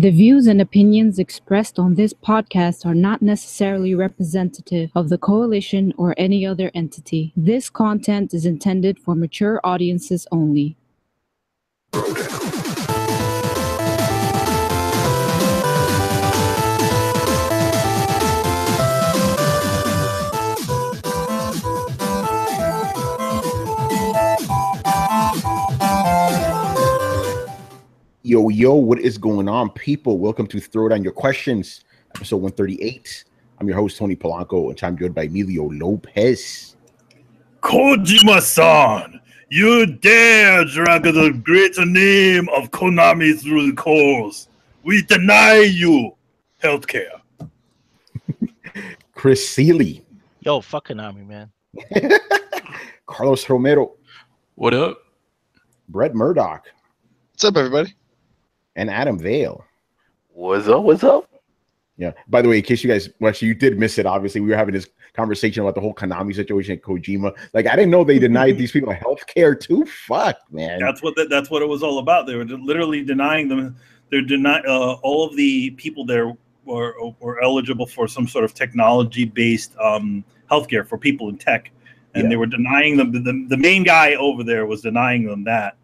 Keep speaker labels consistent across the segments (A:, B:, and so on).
A: The views and opinions expressed on this podcast are not necessarily representative of the coalition or any other entity. This content is intended for mature audiences only.
B: Yo, what is going on, people? Welcome to Throwdown Your Questions, episode 138. I'm your host, Tony Polanco, and I'm joined by Emilio Lopez.
C: Kojima-san, you dare drag the great name of Konami through the coals. We deny you healthcare.
B: Chris Seeley.
D: Yo, fuck Konami, man.
B: Carlos Romero.
E: What up?
B: Brett Murdoch.
F: What's up, everybody?
B: And Adam Vale.
G: What's up? What's up?
B: Yeah. By the way, in case you guys, well, actually, you did miss it. Obviously, we were having this conversation about the whole Konami situation at Kojima. Like, I didn't know they denied these people health care too. Fuck, man.
C: That's what it was all about. They were literally denying them. They're denying all of the people there were eligible for some sort of technology-based healthcare for people in tech, and they were denying them. The main guy over there was denying them that.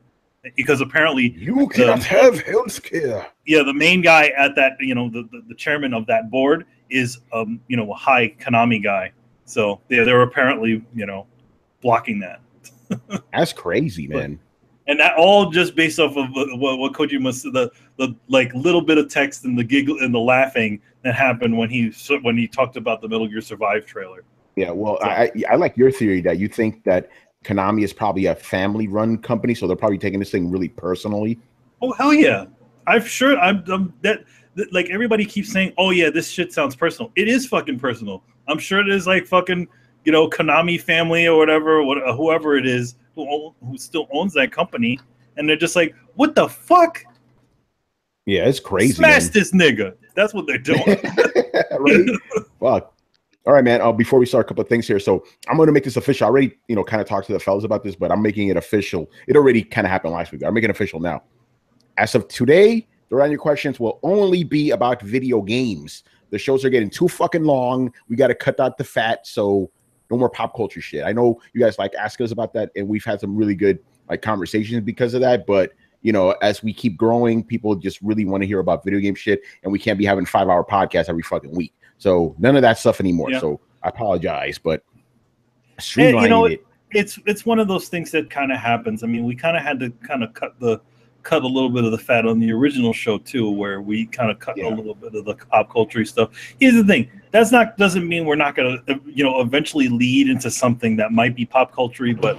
C: Because apparently
B: you cannot have health care.
C: Yeah, the main guy at that, the chairman of that board is, a high Konami guy. So they're apparently, blocking that.
B: That's crazy, man.
C: And that all just based off of what Kojima said, the like little bit of text and the giggle and the laughing that happened when he talked about the Metal Gear Survive trailer.
B: Yeah, well, so, I like your theory that you think that Konami is probably a family-run company, so they're probably taking this thing really personally.
C: Oh hell yeah! I'm that like everybody keeps saying, "Oh yeah, this shit sounds personal." It is fucking personal. I'm sure it is like fucking Konami family or whatever, whoever it is who still owns that company, and they're just like, "What the fuck?"
B: Yeah, it's crazy.
C: Smash this nigga. That's what they're doing.
B: Right? Fuck. All right, man. Before we start, a couple of things here. So I'm going to make this official. I already, kind of talked to the fellas about this, but I'm making it official. It already kind of happened last week. I'm making it official now. As of today, Throwdown Your Questions will only be about video games. The shows are getting too fucking long. We got to cut out the fat, so no more pop culture shit. I know you guys ask us about that, and we've had some really good conversations because of that. But as we keep growing, people just really want to hear about video game shit, and we can't be having 5-hour podcasts every fucking week. So none of that stuff anymore. Yeah. So I apologize, but streamlining
C: it's one of those things that kind of happens. I mean, we kind of had to cut a little bit of the fat on the original show too, where we kind of cut a little bit of the pop culture stuff. Here's the thing: doesn't mean we're not going to eventually lead into something that might be pop culture, but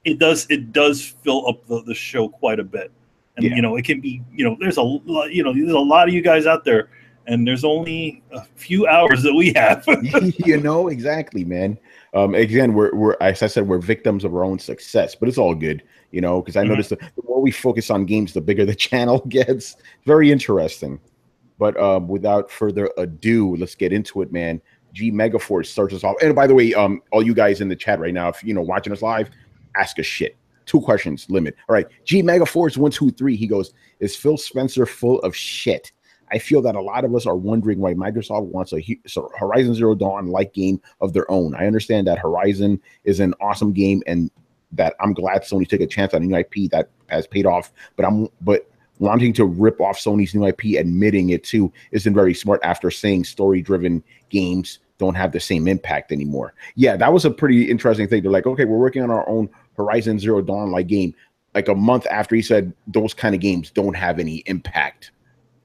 C: it does fill up the show quite a bit, and it can be there's a lot there's a lot of you guys out there. And there's only a few hours that we have.
B: Exactly, man. Again, we're as I said, we're victims of our own success, but it's all good, because I noticed the more we focus on games, the bigger the channel gets. Very interesting. But without further ado, let's get into it, man. G Megaforce starts us off. And by the way, all you guys in the chat right now, if watching us live, ask us shit. 2 questions limit. All right. G Megaforce 123. He goes, is Phil Spencer full of shit? I feel that a lot of us are wondering why Microsoft wants a Horizon Zero Dawn-like game of their own. I understand that Horizon is an awesome game and that I'm glad Sony took a chance on a new IP that has paid off, but wanting to rip off Sony's new IP, admitting it too, isn't very smart after saying story-driven games don't have the same impact anymore. Yeah, that was a pretty interesting thing. They're like, okay, we're working on our own Horizon Zero Dawn-like game, like a month after he said those kind of games don't have any impact.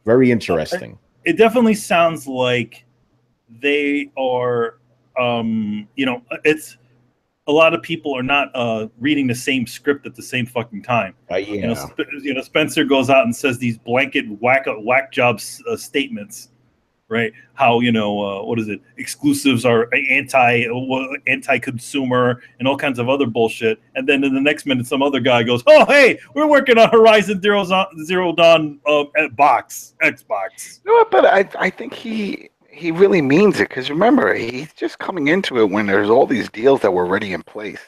B: Very interesting.
C: It definitely sounds like they are, it's a lot of people are not reading the same script at the same fucking time. Spencer goes out and says these blanket whack job statements, right? How what is it? Exclusives are anti-consumer and all kinds of other bullshit. And then in the next minute, some other guy goes, "Oh, hey, we're working on Horizon Zero Dawn Xbox."
G: No, but I think he really means it, because remember, he's just coming into it when there's all these deals that were already in place.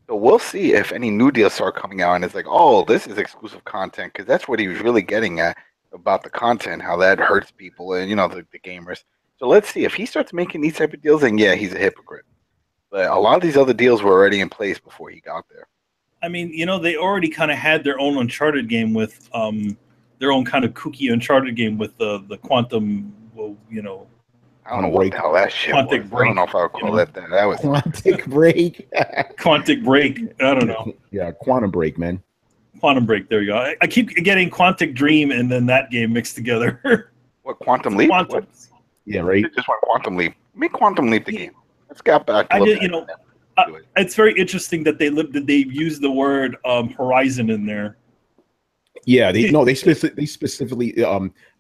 G: So we'll see if any new deals start coming out and it's like, oh, this is exclusive content, because that's what he was really getting at. about the content, how that hurts people and the gamers. So let's see if he starts making these type of deals. Then yeah, he's a hypocrite. But a lot of these other deals were already in place before he got there.
C: I mean, they already kind of had their own Uncharted game with their own kind of kooky Uncharted game with the quantum,
G: I don't know what the hell that shit was.
C: Quantic Break,
G: I don't know if I would call that. That was
B: Quantic Break.
C: Quantic Break. I don't know.
B: Yeah, Quantum Break, man.
C: Quantum Break. There you go. I keep getting Quantic Dream and then that game mixed together.
G: What, Quantum Leap?
C: Quantum.
G: What?
B: Yeah, right.
G: Just want Quantum Leap. Make Quantum Leap the game. Let's get back.
C: I did, it's very interesting that they used the word Horizon in there.
B: Yeah, they specifically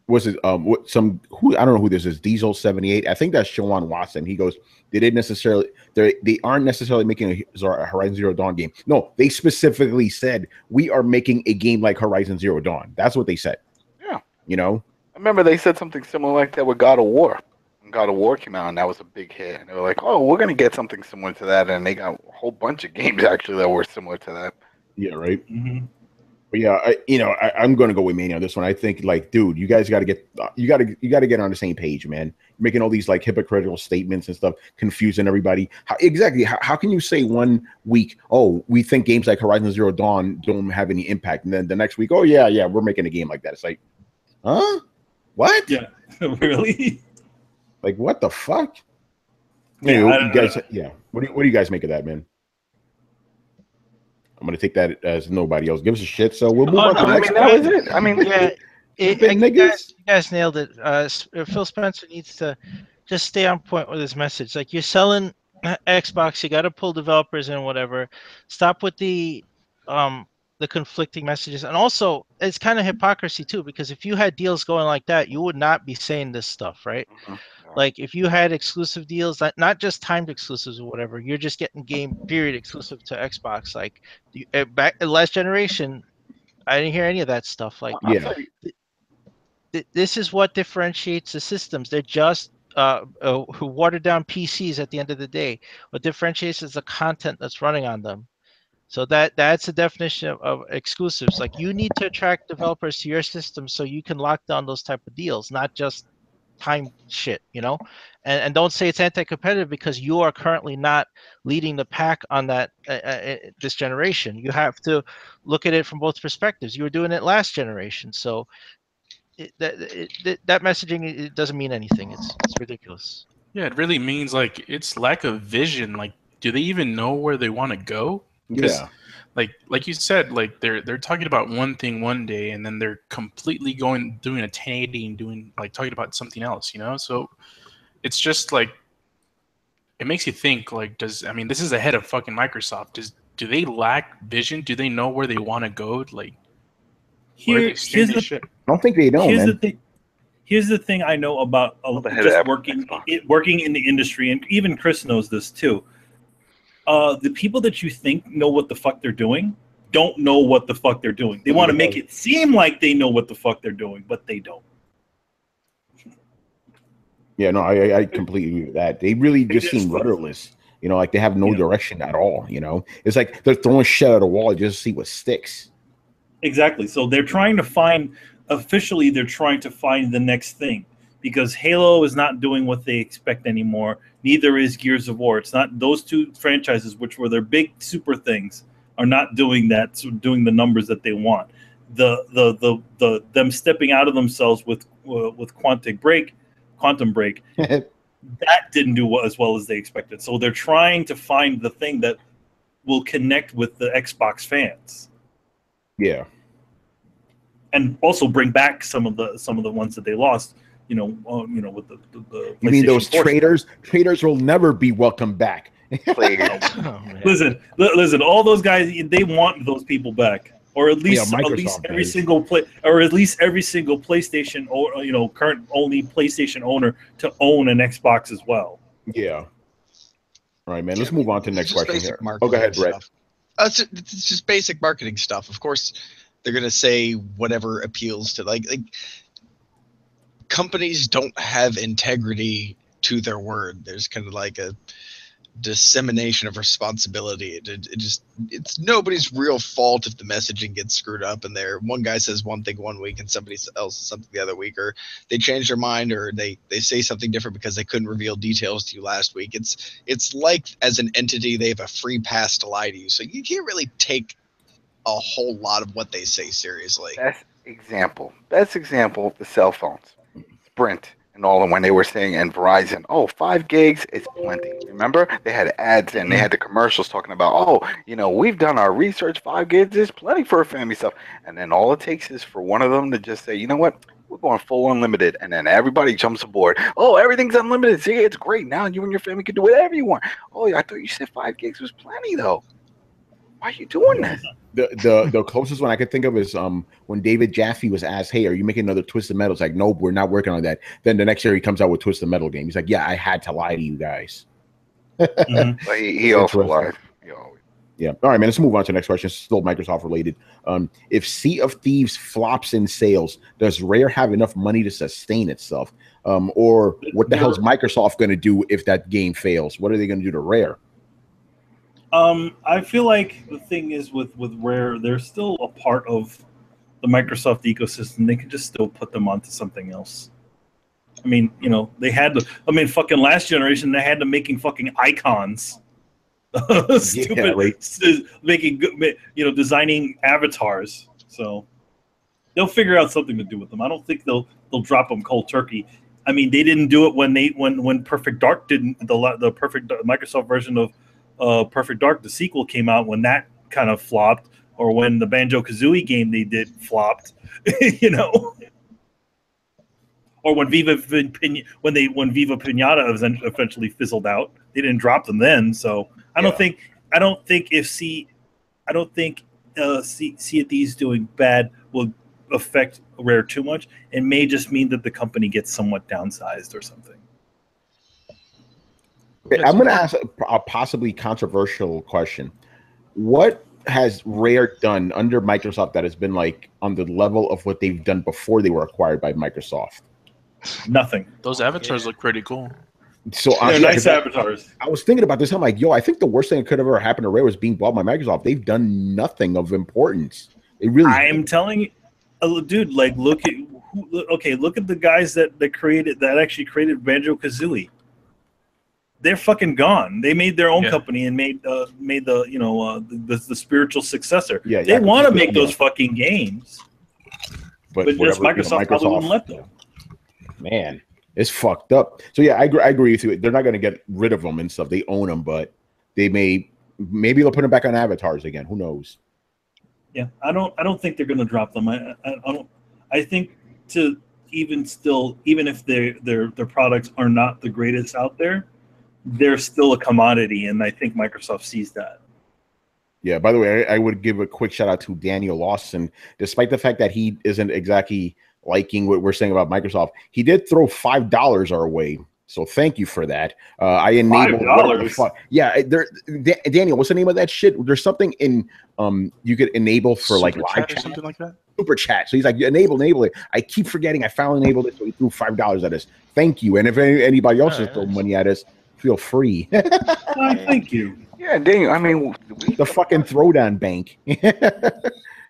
B: was it who I don't know who this is, Diesel 78. I think that's Shawan Watson. He goes, they aren't necessarily making a Horizon Zero Dawn game. No, they specifically said we are making a game like Horizon Zero Dawn. That's what they said.
G: Yeah.
B: I
G: remember they said something similar like that with God of War. When God of War came out, and that was a big hit. And they were like, oh, we're going to get something similar to that. And they got a whole bunch of games, actually, that were similar to that.
B: Yeah, right?
C: Mm-hmm.
B: But yeah, I'm going to go with Manny on this one. I think, like, dude, you guys got to get get on the same page, man. You're making all these, like, hypocritical statements and stuff, confusing everybody. How can you say one week, oh, we think games like Horizon Zero Dawn don't have any impact, and then the next week, oh, yeah, we're making a game like that. It's like, huh? What?
C: Yeah, really?
B: Like, what the fuck?
C: Yeah,
B: anyway, guys, yeah. What do you guys make of that, man? I'm gonna take that as nobody else gives a shit. So we'll move on to the next.
G: That was it. I mean,
D: Yeah, you guys nailed it. Phil Spencer needs to just stay on point with his message. Like, you're selling Xbox, you got to pull developers in, whatever. Stop with the conflicting messages, and also it's kind of hypocrisy too, because if you had deals going like that, you would not be saying this stuff, right?
G: Mm-hmm.
D: Like, if you had exclusive deals, not just timed exclusives or whatever, you're just getting game period exclusive to Xbox. Like, back last generation, I didn't hear any of that stuff. Like,
B: yeah,
D: this is what differentiates the systems. They're just who watered down PCs at the end of the day. What differentiates is the content that's running on them. So that's the definition of exclusives. Like, you need to attract developers to your system so you can lock down those type of deals, not just time shit, and don't say it's anti-competitive because you are currently not leading the pack on that this generation. You have to look at it from both perspectives. You were doing it last generation, so that messaging, it doesn't mean anything. It's ridiculous.
E: Yeah, it really means, like, it's lack of vision. Like, do they even know where they want to go? Because,
B: yeah.
E: Like you said, like they're talking about one thing one day, and then they're completely doing a 1080 and talking about something else, So it's just like, it makes you think, like, this is the head of fucking Microsoft. Do they lack vision? Do they know where they want to go? Like,
C: here's the
B: I don't think they know.
C: Here's the thing I know about just working in the industry, and even Chris knows this too. The people that you think know what the fuck they're doing don't know what the fuck they're doing. They want to make it seem like they know what the fuck they're doing, but they don't.
B: Yeah, no, I completely agree with that. They really just seem rudderless. Like they have no direction at all. It's like they're throwing shit at a wall just to see what sticks.
C: Exactly. So they're trying to find the next thing. Because Halo is not doing what they expect anymore. Neither is Gears of War. It's not those two franchises, which were their big super things, are not doing that. So doing the numbers that they want. Them stepping out of themselves with Quantum Break, that didn't do as well as they expected. So they're trying to find the thing that will connect with the Xbox fans.
B: Yeah,
C: and also bring back some of the ones that they lost. With the
B: you mean those traitors? Traitors will never be welcome back.
C: Listen, all those guys, they want those people back, or at least every single PlayStation, or current only PlayStation owner to own an Xbox as well.
B: Yeah. All right, man. Let's move on to the next question here. Oh, go ahead, Brett.
F: It's just basic marketing stuff. Of course, they're gonna say whatever appeals to like companies don't have integrity to their word. There's kind of like dissemination of responsibility. It's nobody's real fault if the messaging gets screwed up and one guy says one thing one week and somebody else something the other week, or they change their mind, or they say something different because they couldn't reveal details to you last week. It's like, as an entity, they have a free pass to lie to you, so you can't really take a whole lot of what they say seriously.
G: Best example, the cell phones, Sprint and all, and when they were saying, and Verizon, oh, 5 gigs is plenty. Remember, they had ads and they had the commercials talking about, oh, we've done our research, 5 gigs is plenty for a family stuff. And then all it takes is for one of them to just say, you know what, we're going full unlimited, and then everybody jumps aboard. Oh, everything's unlimited. See, it's great. Now you and your family can do whatever you want. Oh, I thought you said 5 gigs was plenty, though. Why are you doing this?
B: The closest one I could think of is when David Jaffe was asked, "Hey, are you making another Twisted Metal?" It's like, "Nope, we're not working on that." Then the next year he comes out with Twisted Metal game. He's like, "Yeah, I had to lie to you guys."
G: Mm-hmm. But he also lied.
B: Yeah. All right, man. Let's move on to the next question. It's still Microsoft related. If Sea of Thieves flops in sales, does Rare have enough money to sustain itself? Or what the hell is Microsoft going to do if that game fails? What are they going to do to Rare?
C: I feel like the thing is with Rare, they're still a part of the Microsoft ecosystem. They can just still put them onto something else. I mean, they had to. I mean, fucking last generation, they had to making fucking icons. Stupid, making designing avatars. So they'll figure out something to do with them. I don't think they'll drop them cold turkey. I mean, they didn't do it when Perfect Dark didn't, the Perfect Microsoft version of Perfect Dark, the sequel, came out, when that kind of flopped, or when the Banjo-Kazooie game they did flopped, or when Viva Pinata eventually fizzled out. They didn't drop them then, so I don't think Sea of Thieves doing bad will affect Rare too much. It may just mean that the company gets somewhat downsized or something.
B: I'm going to ask a possibly controversial question. What has Rare done under Microsoft that has been like on the level of what they've done before they were acquired by Microsoft?
C: Nothing.
E: Those avatars look pretty cool.
B: So
C: they're nice avatars.
B: I was thinking about this. I'm like, I think the worst thing that could have ever happened to Rare was being bought by Microsoft. They've done nothing of importance. They really.
C: I am telling you, dude. Like, look at the guys that actually created Banjo-Kazooie. They're fucking gone. They made their own company and made the spiritual successor. Yeah, they want to make those fucking games, but just Microsoft probably wouldn't let them.
B: Man, it's fucked up. So yeah, I agree with you. They're not going to get rid of them and stuff. They own them, but maybe they'll put them back on avatars again. Who knows?
C: Yeah, I don't think they're going to drop them. I think even if their products are not the greatest out there, they're still a commodity, and I think Microsoft sees that.
B: Yeah, by the way, I would give a quick shout out to Daniel Lawson. Despite the fact that he isn't exactly liking what we're saying about Microsoft, he did throw $5 our way. So thank you for that. I enabled $5. Yeah, Daniel, what's the name of that shit? There's something in you could enable for like live chat or something like that. Super chat. So he's like, enable it. I keep forgetting. I finally enabled it, so he threw $5 at us. Thank you. And if anybody else is throwing money at us, feel free.
C: Thank you.
G: Yeah, Daniel. I mean,
B: the fucking Throwdown Bank.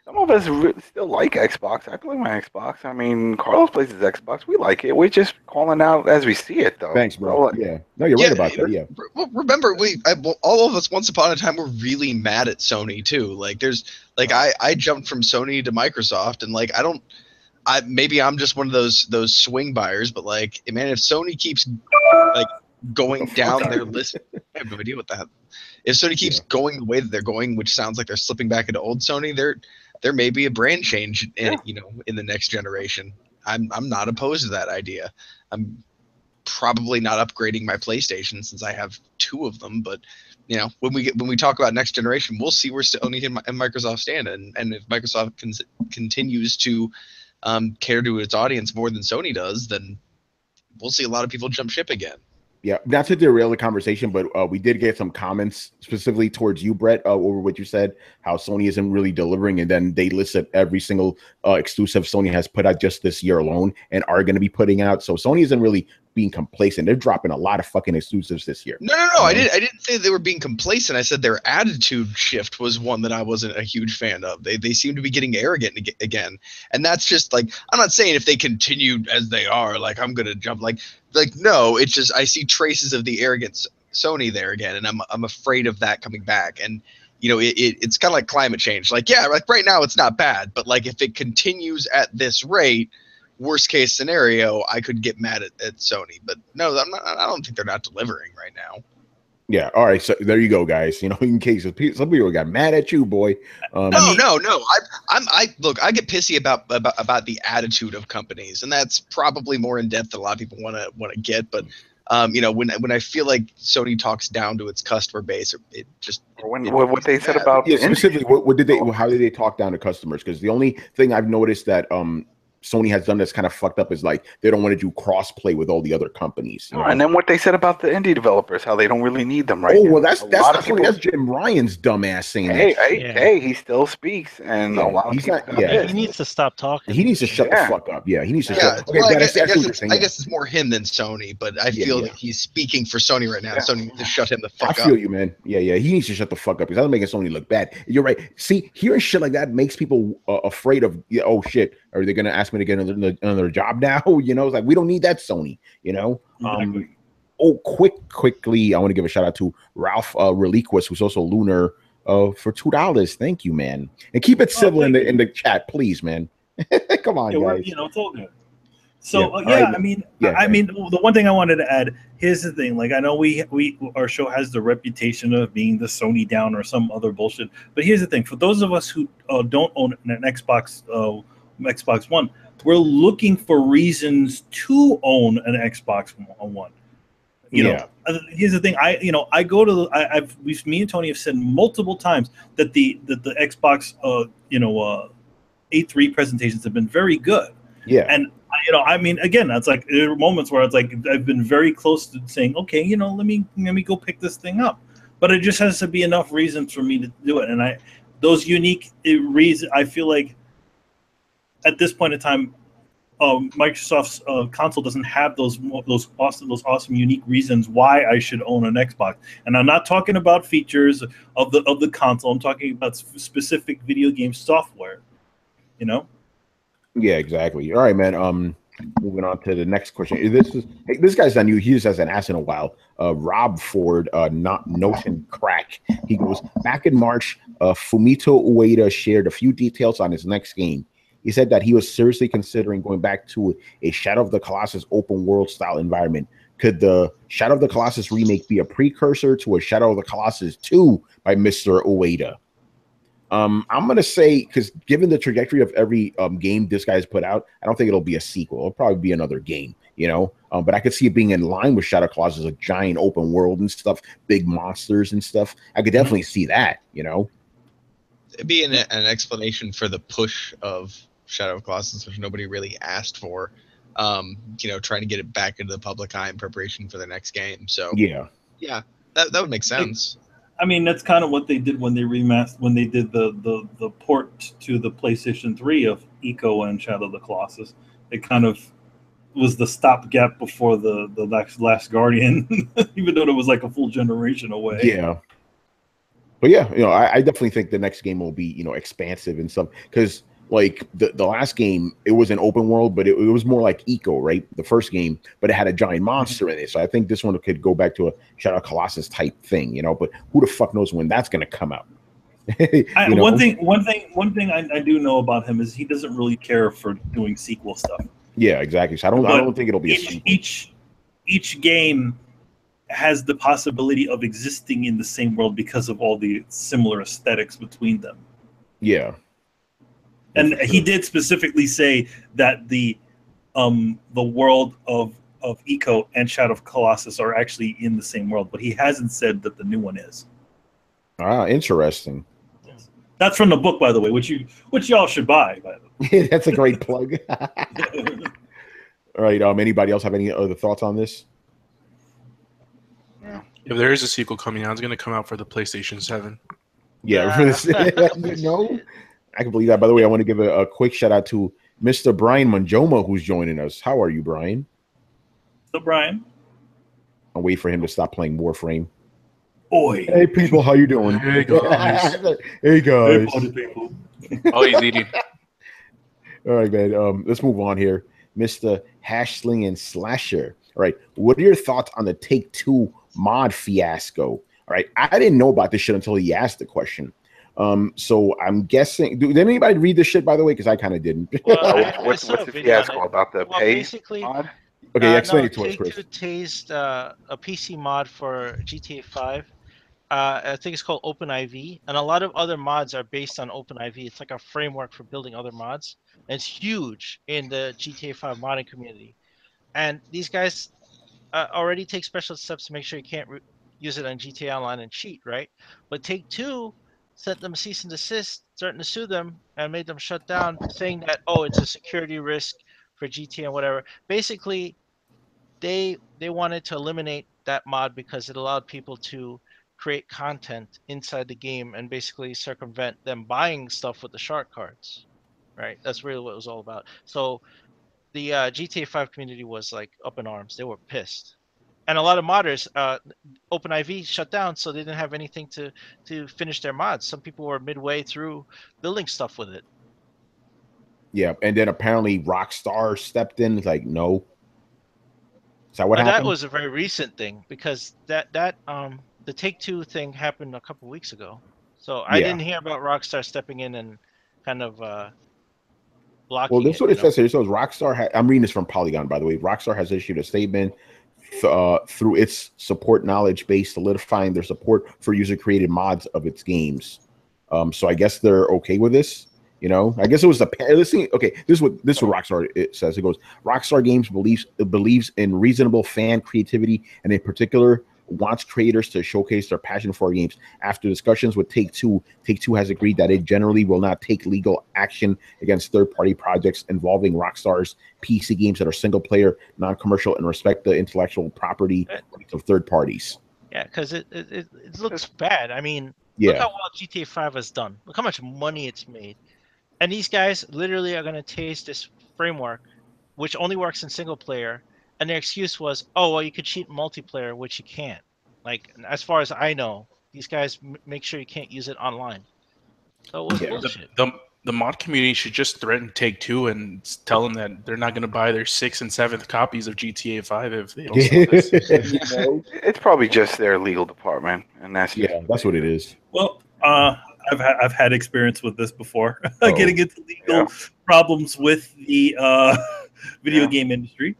G: Some of us still like Xbox. I play my Xbox. I mean, Carlos plays his Xbox. We like it. We're just calling out as we see it, though.
B: Thanks, bro. Yeah. No, you're right about that. Yeah.
F: Remember, all of us once upon a time were really mad at Sony too. Like, I jumped from Sony to Microsoft, and like, maybe I'm just one of those swing buyers, but like, man, if Sony keeps like going down their list, I have no idea what that. If Sony keeps going the way that they're going, which sounds like they're slipping back into old Sony, there may be a brand change in the next generation. I'm not opposed to that idea. I'm probably not upgrading my PlayStation since I have 2 of them, but when we talk about next generation, we'll see where Sony and Microsoft stand, and if Microsoft continues to cater to its audience more than Sony does, then we'll see a lot of people jump ship again.
B: Yeah, not to derail the conversation, but we did get some comments specifically towards you, Brett, over what you said, how Sony isn't really delivering, and then they listed every single exclusive Sony has put out just this year alone and are going to be putting out. So Sony isn't really being complacent. They're dropping a lot of fucking exclusives this year.
F: No. I didn't say they were being complacent. I said their attitude shift was one that I wasn't a huge fan of. They seem to be getting arrogant again, and that's just like, I'm not saying if they continued as they are, like I'm gonna jump like no. It's just I see traces of the arrogant Sony there again, and I'm afraid of that coming back. And you know, it's kind of like climate change. Like, yeah, like right now it's not bad, but like if it continues at this rate, worst case scenario, I could get mad at Sony. But no, I don't think they're not delivering right now.
B: Yeah. All right. So there you go, guys. You know, in case some people got mad at you, boy.
F: No. I look. I get pissy about the attitude of companies, and that's probably more in depth than a lot of people want to get. But you know, when I feel like Sony talks down to its customer base, it just
G: what they said about
B: specifically, how did they talk down to customers? Because the only thing I've noticed that Sony has done that's kind of fucked up is like they don't want to do cross play with all the other companies. You know?
G: And then what they said about the indie developers, how they don't really need them right now.
B: Well, that's Jim Ryan's dumbass saying that.
G: Hey, he still speaks, and a lot of people.
D: He needs to stop talking.
B: He needs to shut the fuck up. Yeah, he needs to shut. Okay,
F: well, I guess it's more him than Sony, but I feel that he's speaking for Sony right now. Yeah. Sony needs to shut him the fuck up.
B: I feel you, man. Yeah, he needs to shut the fuck up because that's making Sony look bad. You're right. See, hearing shit like that makes people afraid of. Oh shit, are they going to ask me to get another job now? You know, it's like we don't need that, Sony. You know.
C: Exactly.
B: Quickly, I want to give a shout out to Ralph Reliquis, who's also Lunar, for $2. Thank you, man, and keep it civil in the chat, please, man. Come on, guys.
C: You know, it's all good. So I mean, the one thing I wanted to add. Here's the thing. Like, I know our show has the reputation of being the Sony down or some other bullshit. But here's the thing: for those of us who don't own an Xbox One, we're looking for reasons to own an Xbox One. You know, here's the thing. I go to me and Tony have said multiple times that the Xbox A3 presentations have been very good.
B: Yeah.
C: And I mean, again, that's like there are moments where it's like I've been very close to saying, okay, let me go pick this thing up, but it just has to be enough reasons for me to do it. And those unique reasons, I feel like at this point in time, Microsoft's console doesn't have those awesome unique reasons why I should own an Xbox. And I'm not talking about features of the console. I'm talking about specific video game software. You know.
B: Yeah, exactly. All right, man. Moving on to the next question. This guy's not new. He just hasn't asked in a while. Rob Ford, not Notion Crack. He goes, back in March, Fumito Ueda shared a few details on his next game. He said that he was seriously considering going back to a Shadow of the Colossus open world style environment. Could the Shadow of the Colossus remake be a precursor to a Shadow of the Colossus 2 by Mr. Ueda? I'm going to say, because given the trajectory of every game this guy's put out, I don't think it'll be a sequel. It'll probably be another game, you know? But I could see it being in line with Shadow of the Colossus, a giant open world and stuff, big monsters and stuff. I could definitely see that, you know?
F: It'd be an explanation for the push of Shadow of Colossus, which nobody really asked for. Trying to get it back into the public eye in preparation for the next game. So yeah, that would make sense.
C: I mean, that's kind of what they did when they did the port to the PlayStation 3 of Eco and Shadow of the Colossus. It kind of was the stopgap before the Last Guardian, even though it was like a full generation away.
B: Yeah. But yeah, I definitely think the next game will be, expansive and stuff, because like the last game, it was an open world, but it was more like Eco, right? The first game, but it had a giant monster in it. So I think this one could go back to a Shadow of Colossus type thing, but who the fuck knows when that's going to come out?
C: One thing I do know about him is he doesn't really care for doing sequel stuff.
B: Yeah, exactly. So I don't think it'll be a sequel.
C: Each game has the possibility of existing in the same world because of all the similar aesthetics between them.
B: Yeah.
C: And he did specifically say that the world of Eco and Shadow of Colossus are actually in the same world, but he hasn't said that the new one is.
B: Ah, interesting.
C: Yes. That's from the book, by the way, which y'all should buy. By the way.
B: That's a great plug. All right. Anybody else have any other thoughts on this?
E: If there is a sequel coming out, it's going to come out for the PlayStation 7.
B: Yeah, for this, you know, I can believe that. By the way, I want to give a quick shout out to Mr. Brian Manjoma, who's joining us. How are you, Brian?
C: So, Brian.
B: I'll wait for him to stop playing Warframe.
C: Oi.
B: Hey, people, how you doing?
E: Hey, guys.
B: Hey, guys.
C: Hey, party people.
E: Oh, he's eating.
B: All right, man. Let's move on here. Mr. Hashling and Slasher. All right. What are your thoughts on the Take-Two mod fiasco? All right. I didn't know about this shit until he asked the question. So I'm guessing. Did anybody read this shit, by the way? Because I kind of didn't.
D: Well,
G: What's the fiasco about the pay
D: basically,
G: mod?
B: Okay, explain
D: no,
B: it to us, Chris.
D: Take-Two tased a PC mod for GTA 5. I think it's called OpenIV, and a lot of other mods are based on OpenIV. It's like a framework for building other mods, and it's huge in the GTA 5 modding community. And these guys already take special steps to make sure you can't use it on GTA Online and cheat, right? But Take-Two sent them a cease and desist, threatened to sue them, and made them shut down, saying that, oh, it's a security risk for GTA and whatever. Basically, they wanted to eliminate that mod because it allowed people to create content inside the game and basically circumvent them buying stuff with the shark cards, right? That's really what it was all about. So the GTA 5 community was like up in arms. They were pissed, and a lot of modders, OpenIV shut down, so they didn't have anything to finish their mods. Some people were midway through building stuff with it.
B: Yeah, and then apparently Rockstar stepped in. It's like, no. Is that what
D: But
B: happened?
D: that was a very recent thing because that the Take-Two thing happened a couple weeks ago. So I didn't hear about Rockstar stepping in and kind of blocking
B: Well, this is what
D: it
B: it says here. It says Rockstar. I'm reading this from Polygon, by the way. Rockstar has issued a statement through its support knowledge base, solidifying their support for user-created mods of its games. So I guess they're okay with this. You know, I guess it was the listen. Okay, this is what Rockstar it says. It goes, Rockstar Games believes in reasonable fan creativity, and in particular wants creators to showcase their passion for games. After discussions with Take-Two has agreed that it generally will not take legal action against third-party projects involving Rockstar's PC games that are single-player, non-commercial, and respect the intellectual property of third parties.
D: Yeah, because it looks bad. I mean,
B: Yeah.
D: look how well GTA 5 has done. Look how much money it's made. And these guys literally are going to taste this framework, which only works in single player. And their excuse was, oh, well, you could cheat multiplayer, which you can't. Like, as far as I know, these guys make sure you can't use it online. So it was bullshit.
E: The mod community should just threaten Take-Two and tell them that they're not going to buy their 6th and 7th copies of GTA 5 if they don't sell this.
B: You know?
G: It's probably just their legal department, and that's
B: That's what it is.
C: Well, I've had experience with this before, getting into legal problems with the video game industry.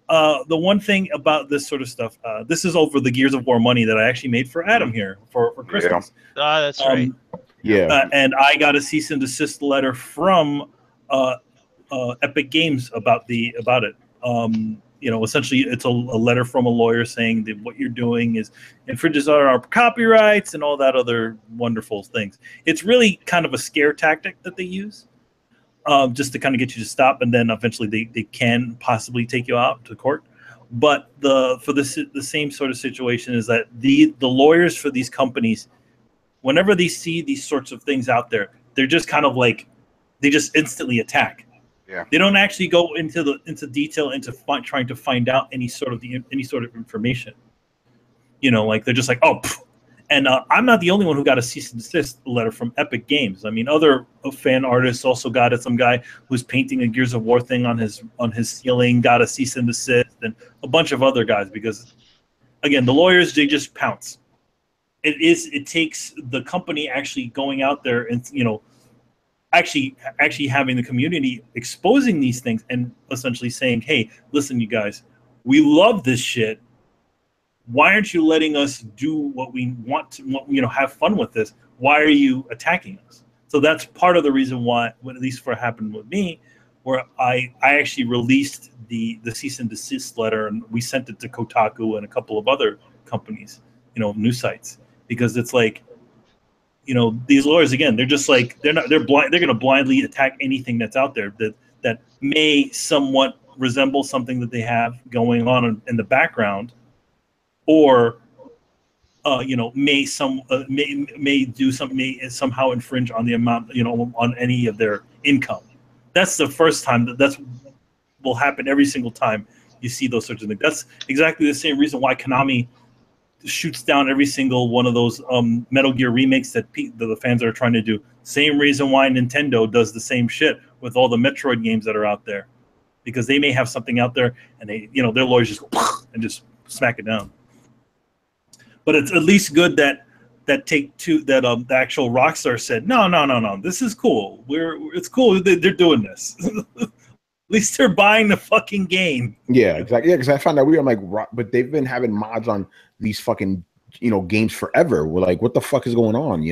C: The one thing about this sort of stuff, this is over the Gears of War money that I actually made for Adam here for Christmas.
D: That's right.
C: And I got a cease and desist letter from Epic Games about it. You know, essentially, it's a letter from a lawyer saying that what you're doing infringes on our copyrights and all that other wonderful things. It's really kind of a scare tactic that they use, just to kind of get you to stop, and then eventually they can possibly take you out to court. But the same sort of situation is that the lawyers for these companies, whenever they see these sorts of things out there, they're just kind of like, they just instantly attack.
G: Yeah.
C: They don't actually go into detail into trying to find out any sort of information. You know, like they're just like, oh, pff. And I'm not the only one who got a cease and desist letter from Epic Games. I mean, other fan artists also got it. Some guy who's painting a Gears of War thing on his ceiling got a cease and desist, and a bunch of other guys, because again, the lawyers, they just pounce. It takes the company actually going out there and, you know, actually having the community exposing these things and essentially saying, hey, listen, you guys, we love this shit. Why aren't you letting us do what we want to, you know, have fun with this? Why are you attacking us? So that's part of the reason why, at least for what happened with me, where I actually released the cease and desist letter, and we sent it to Kotaku and a couple of other companies, you know, news sites, because it's like, you know, these lawyers, again, they're just like, they're going to blindly attack anything that's out there that may somewhat resemble something that they have going on in the background, or may do something, may somehow infringe on the amount, on any of their income. That's the first time that's will happen every single time you see those sorts of things. That's exactly the same reason why Konami shoots down every single one of those Metal Gear remakes that the fans are trying to do. Same reason why Nintendo does the same shit with all the Metroid games that are out there, because they may have something out there and they, their lawyers just go and just smack it down. But it's at least good that Take-Two, that the actual Rockstar said, no, this is cool. It's cool. They're doing this. At least they're buying the fucking game.
B: Yeah, exactly. Yeah, because I found out I'm like, but they've been having mods on these fucking games forever. We're like, what the fuck is going on?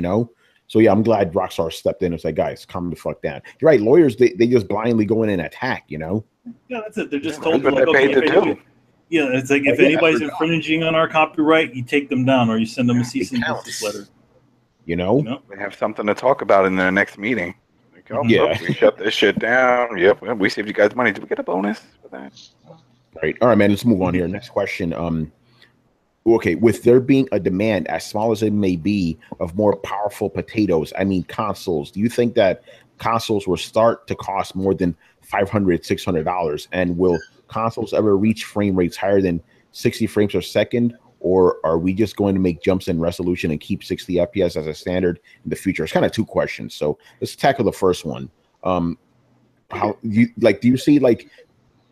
B: So yeah, I'm glad Rockstar stepped in and said, guys, calm the fuck down. You're right. Lawyers, they just blindly go in and attack.
C: Yeah, that's it. They're just told,
G: what they're paid to do.
C: Yeah, it's like if anybody's infringing on our copyright, you take them down or you send them a cease and desist letter.
G: They have something to talk about in their next meeting. Like, oh,
B: Yeah.
G: look, we shut this shit down. Yep, we saved you guys money. Did we get a bonus for that?
B: Right. All right, man. Let's move on here. Next question. Okay, with there being a demand, as small as it may be, of more powerful potatoes, I mean consoles, do you think that consoles will start to cost more than $500, $600? And will consoles ever reach frame rates higher than 60 frames per second? Or are we just going to make jumps in resolution and keep 60 FPS as a standard in the future? It's kind of two questions. So let's tackle the first one. Do you see like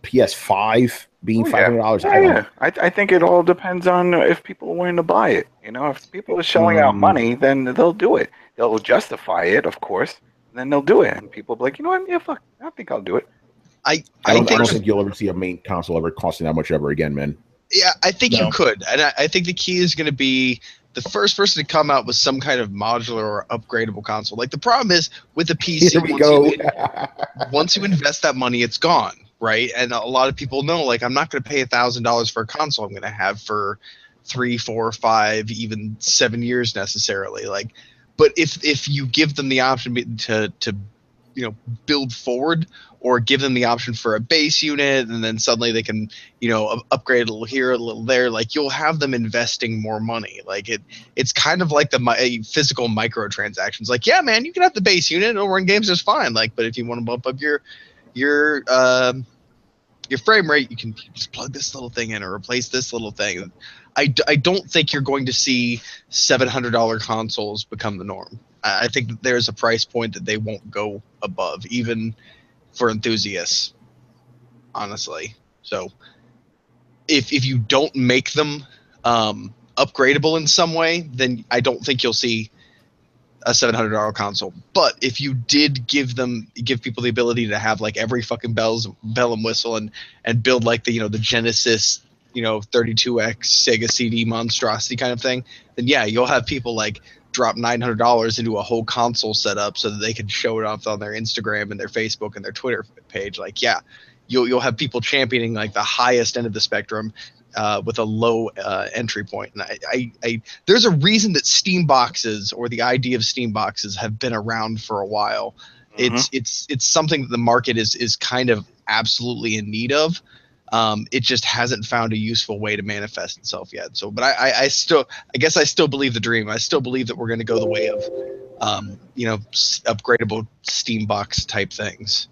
B: PS5 being $500?
G: Yeah. I think it all depends on if people are willing to buy it. If people are shelling out money, then they'll do it. They'll justify it, of course, and then they'll do it. And people will be like, what? Yeah, fuck, I think I'll do it.
B: I don't think you'll ever see a main console ever costing that much ever again, man.
F: Yeah, I think you could. And I think the key is going to be the first person to come out with some kind of modular or upgradable console. Like, the problem is with the PC, once you invest that money, it's gone, right? And a lot of people know, like, I'm not going to pay $1,000 for a console I'm going to have for 3, 4, 5, even 7 years necessarily. Like, but if you give them the option to build forward, or give them the option for a base unit, and then suddenly they can, upgrade a little here, a little there. Like, you'll have them investing more money. Like, it's kind of like the physical microtransactions. Like, yeah, man, you can have the base unit, it'll run games just fine. Like, but if you want to bump up your frame rate, you can just plug this little thing in or replace this little thing. I don't think you're going to see $700 consoles become the norm. I think that there's a price point that they won't go above, even for enthusiasts, honestly. So if you don't make them upgradable in some way, then I don't think you'll see a $700 console. But if you did give people the ability to have like every fucking bell and whistle and build like the Genesis 32X Sega CD monstrosity kind of thing, then yeah, you'll have people like drop $900 into a whole console setup so that they can show it off on their Instagram and their Facebook and their Twitter page. Like, yeah, you'll have people championing like the highest end of the spectrum with a low entry point. And I there's a reason that Steam boxes, or the idea of Steam boxes, have been around for a while. It's something that the market is kind of absolutely in need of. It just hasn't found a useful way to manifest itself yet. So, but I guess I still believe the dream. I still believe that we're going to go the way of, upgradable Steam box type things.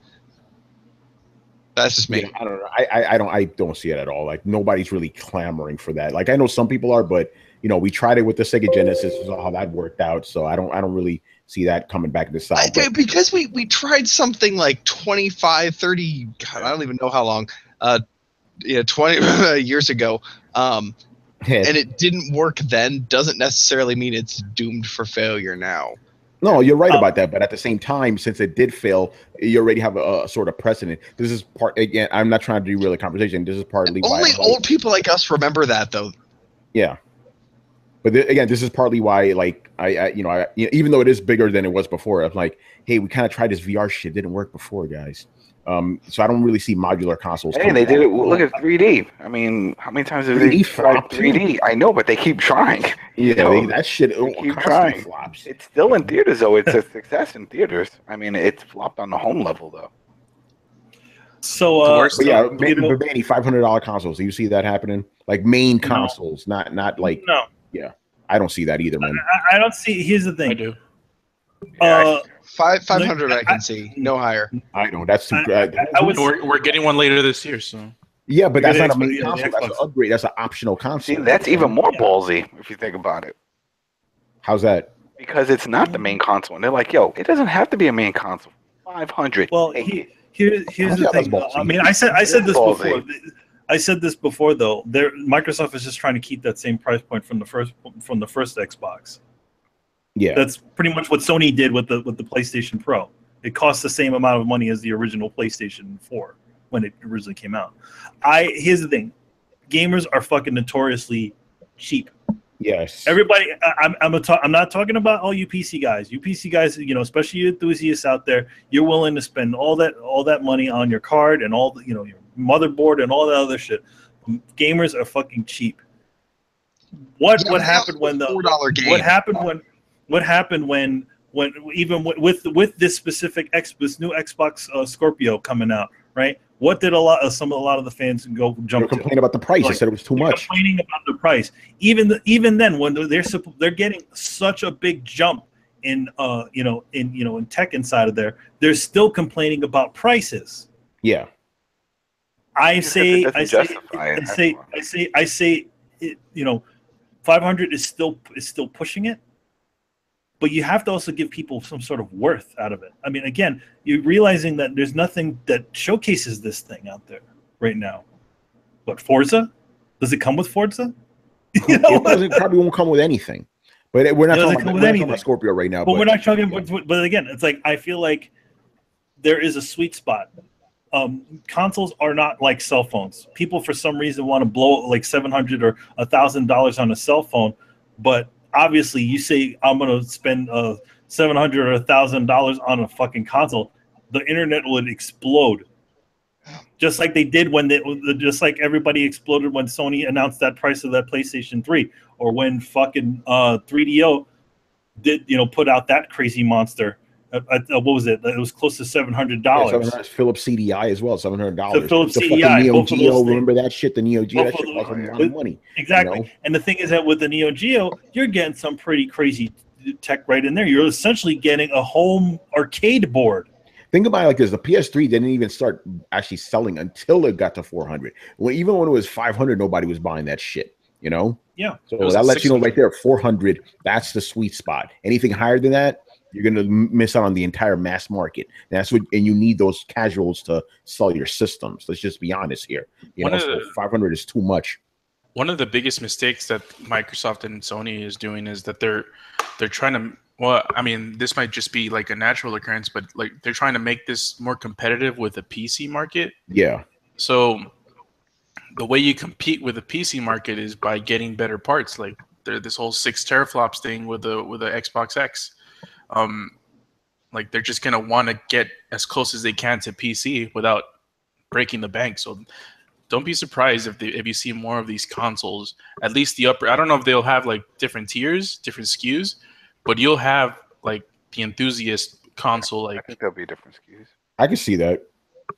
F: That's just me.
B: Yeah, I don't know. I don't see it at all. Like, nobody's really clamoring for that. Like, I know some people are, but we tried it with the Sega Genesis, saw how that worked out. So I don't really see that coming back to the side.
F: Because we tried something like 25, 30, God, I don't even know how long. 20 years ago, and it didn't work then, doesn't necessarily mean it's doomed for failure now.
B: No, you're right about that. But at the same time, since it did fail, you already have a sort of precedent. This is part, again, I'm not trying to derail the conversation. This is partly why
F: only old people like us remember that, though.
B: Yeah. But again, this is partly why, like, I even though it is bigger than it was before, I'm like, hey, we kind of tried this VR shit. It didn't work before, guys. So I don't really see modular consoles.
G: Hey, they did it. Look at 3D. I mean, how many times have they tried 3D? I know, but they keep trying.
B: Yeah, that shit.
G: They keep trying. Flops. It's still in theaters, though. It's a success in theaters. I mean, it's flopped on the home level, though.
C: So,
B: maybe $500 consoles. Do you see that happening? Like main consoles, not like.
C: No.
B: Yeah, I don't see that either, man.
C: I don't see. Here's the thing.
E: I do.
G: Yeah,
F: 500 I can see, no higher.
B: I know that's too.
E: We're getting one later this year, so.
B: Yeah, but that's not a main
C: the
B: console. That's an upgrade. That's an optional console.
G: see, that's even more ballsy if you think about it,
B: How's that?
G: because it's not the main console, and they're like, "Yo, it doesn't have to be a main console. 500."
C: Well,
G: Take it.
C: here's the
B: that's
C: thing.
B: ballsy.
C: I mean, I said this
G: Ballsy.
C: before. I said this before though. Microsoft is just trying to keep that same price point from the first Xbox.
B: Yeah,
C: That's pretty much what Sony did with the PlayStation Pro. It costs the same amount of money as the original PlayStation 4 when it originally came out. Here's the thing. Gamers are fucking notoriously cheap.
B: yes.
C: Everybody, I'm not talking about all you PC guys. You PC guys, you know, especially you enthusiasts out there, you're willing to spend all that money on your card and all the, you know, your motherboard and all that other shit. Gamers are fucking cheap. What happened when the
F: $4 game?
C: What happened when even with this specific this new Xbox Scorpio coming out, right? What did a lot of the fans go jump to?
B: Complain about the price. They said it was too much.
C: Complaining about the price. Even then, when they're getting such a big jump in in tech inside of there, they're still complaining about prices.
B: Yeah.
C: I
G: Because
C: say,
G: it doesn't justify it.
C: you know, 500 is still pushing it, but you have to also give people some sort of worth out of it. I mean, again, you're realizing that there's nothing that showcases this thing out there right now. But Forza? Does it come with Forza? You know?
B: It probably won't come with anything. But we're not talking about Scorpio right now.
C: But we're not talking. But again, it's like I feel like there is a sweet spot. Consoles are not like cell phones. People, for some reason, want to blow like $700 or $1,000 on a cell phone, but obviously, you say I'm going to spend $700 or $1,000 on a fucking console, the internet would explode. Just like they did just like everybody exploded when Sony announced that price of that PlayStation 3, or when fucking 3DO did put out that crazy monster. What was it? It was close to $700.
B: Yeah, Philips CDI as well, $700.
C: The Philips
B: the
C: CDI,
B: Neo Geo, remember that shit? The Neo Geo, that shit cost a lot of money.
C: Exactly.
B: You know?
C: And the thing is that with the Neo Geo, you're getting some pretty crazy tech right in there. You're essentially getting a home arcade board.
B: Think about it like this: the PS3 didn't even start actually selling until it got to 400. Even when it was 500, nobody was buying that shit. You know?
C: Yeah.
B: So that lets you know right there, 400. That's the sweet spot. Anything higher than that, you're going to miss out on the entire mass market. And you need those casuals to sell your systems. Let's just be honest here. So 500 is too much.
E: One of the biggest mistakes that Microsoft and Sony is doing is that they're trying to, well, I mean, this might just be like a natural occurrence, but like they're trying to make this more competitive with the PC market.
B: Yeah.
E: So the way you compete with the PC market is by getting better parts. Like this whole 6 teraflops thing with the Xbox X. Like they're just gonna want to get as close as they can to PC without breaking the bank. So don't be surprised if you see more of these consoles. At least the upper. I don't know if they'll have like different tiers, different SKUs, but you'll have like the enthusiast console. Like
G: I think there'll be different SKUs.
B: I can see that,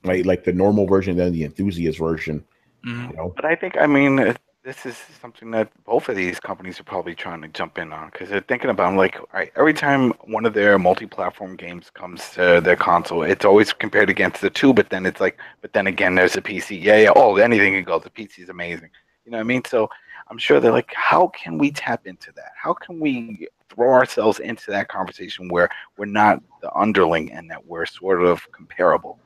B: like the normal version, then the enthusiast version.
E: Mm-hmm.
G: But I think, I mean, this is something that both of these companies are probably trying to jump in on, because they're thinking about, like, all right, every time one of their multi-platform games comes to their console, it's always compared against the two, but then it's like, but then again, there's a PC. Yeah, oh, anything can go. The PC is amazing. You know what I mean? So I'm sure they're like, how can we tap into that? How can we throw ourselves into that conversation where we're not the underling and that we're sort of comparable?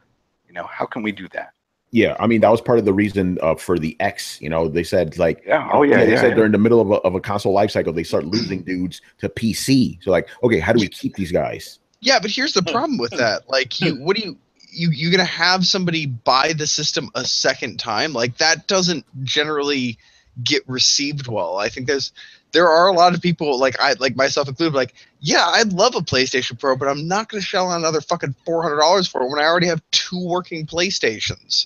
G: How can we do that?
B: Yeah, I mean, that was part of the reason for the X. They said like,
G: they
B: said they're in the middle of a console life cycle. They start losing dudes to PC. So like, okay, how do we keep these guys?
F: Yeah, but here's the problem with that. Like, you're gonna have somebody buy the system a second time? Like, that doesn't generally get received well. I think there are a lot of people, like myself included, like, yeah, I'd love a PlayStation Pro, but I'm not going to shell out another fucking $400 for it when I already have 2 working PlayStations.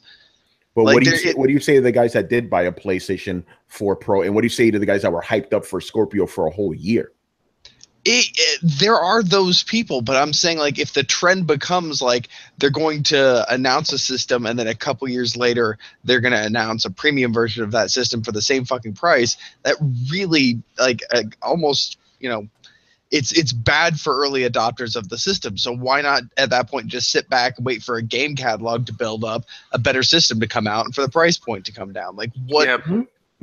B: But
F: like,
B: what do you say to the guys that did buy a PlayStation 4 Pro, and what do you say to the guys that were hyped up for Scorpio for a whole year?
F: There are those people, but I'm saying like if the trend becomes like they're going to announce a system and then a couple years later they're going to announce a premium version of that system for the same fucking price, that really like almost, you know, it's bad for early adopters of the system. So why not at that point just sit back and wait for a game catalog to build up, a better system to come out, and for the price point to come down? Like what?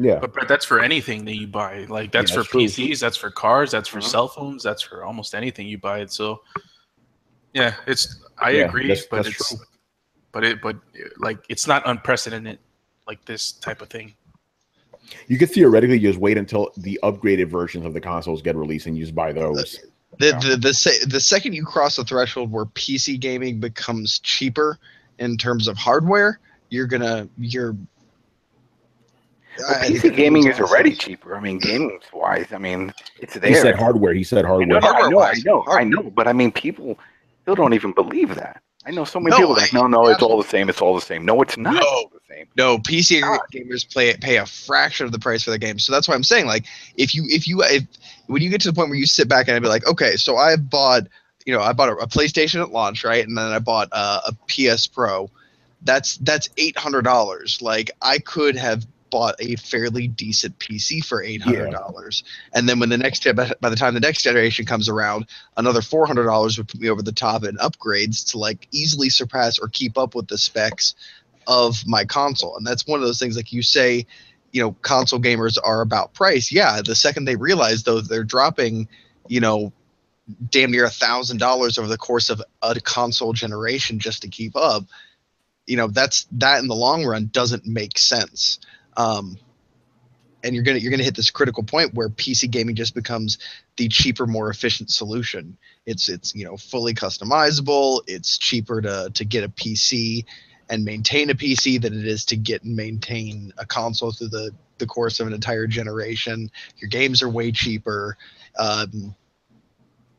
E: Yeah. But that's for anything that you buy. Like that's for PCs, that's for cars, that's for cell phones, that's for almost anything you buy. So yeah, I agree, but it's not unprecedented like this type of thing.
B: You could theoretically just wait until the upgraded versions of the consoles get released and you just buy those.
F: The second you cross the threshold where PC gaming becomes cheaper in terms of hardware,
G: PC gaming is already cheaper. I mean, gaming wise, I mean, it's there.
B: He said hardware.
G: I know, but I mean, people still don't even believe that. I know so many people like, no, it's all the same. It's all the same. No, it's not all the same.
F: No, PC gamers pay a fraction of the price for the game. So that's why I'm saying, like, if when you get to the point where you sit back and be like, okay, so I bought a PlayStation at launch, right, and then I bought a PS Pro. That's $800. Like, I could have bought a fairly decent PC for $800, and then when by the time the next generation comes around, another $400 would put me over the top in upgrades to like easily surpass or keep up with the specs of my console. And that's one of those things, like you say, you know, console gamers are about price. Yeah, the second they realize though they're dropping, you know, damn near $1,000 over the course of a console generation just to keep up, you know, that in the long run doesn't make sense. And you're gonna hit this critical point where PC gaming just becomes the cheaper, more efficient solution. It's you know, fully customizable. It's cheaper to get a PC and maintain a PC than it is to get and maintain a console through the course of an entire generation. Your games are way cheaper.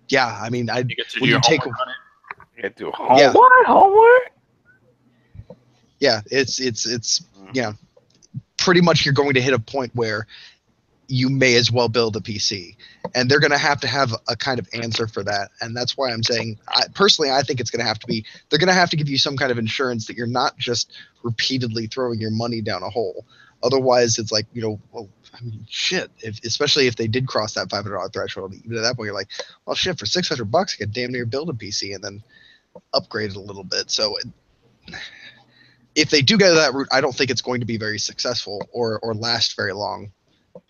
F: Yeah, I mean,
E: you get to do
G: homework.
F: Yeah, it's yeah. Pretty much you're going to hit a point where you may as well build a PC, and they're going to have a kind of answer for that. And that's why I'm saying, I think it's going to have to be, they're going to have to give you some kind of insurance that you're not just repeatedly throwing your money down a hole. Otherwise it's like, you know, well, I mean, shit, especially if they did cross that $500 threshold, even at that point, you're like, well, shit, for $600, I could damn near build a PC and then upgrade it a little bit. So if they do go that route, I don't think it's going to be very successful or last very long.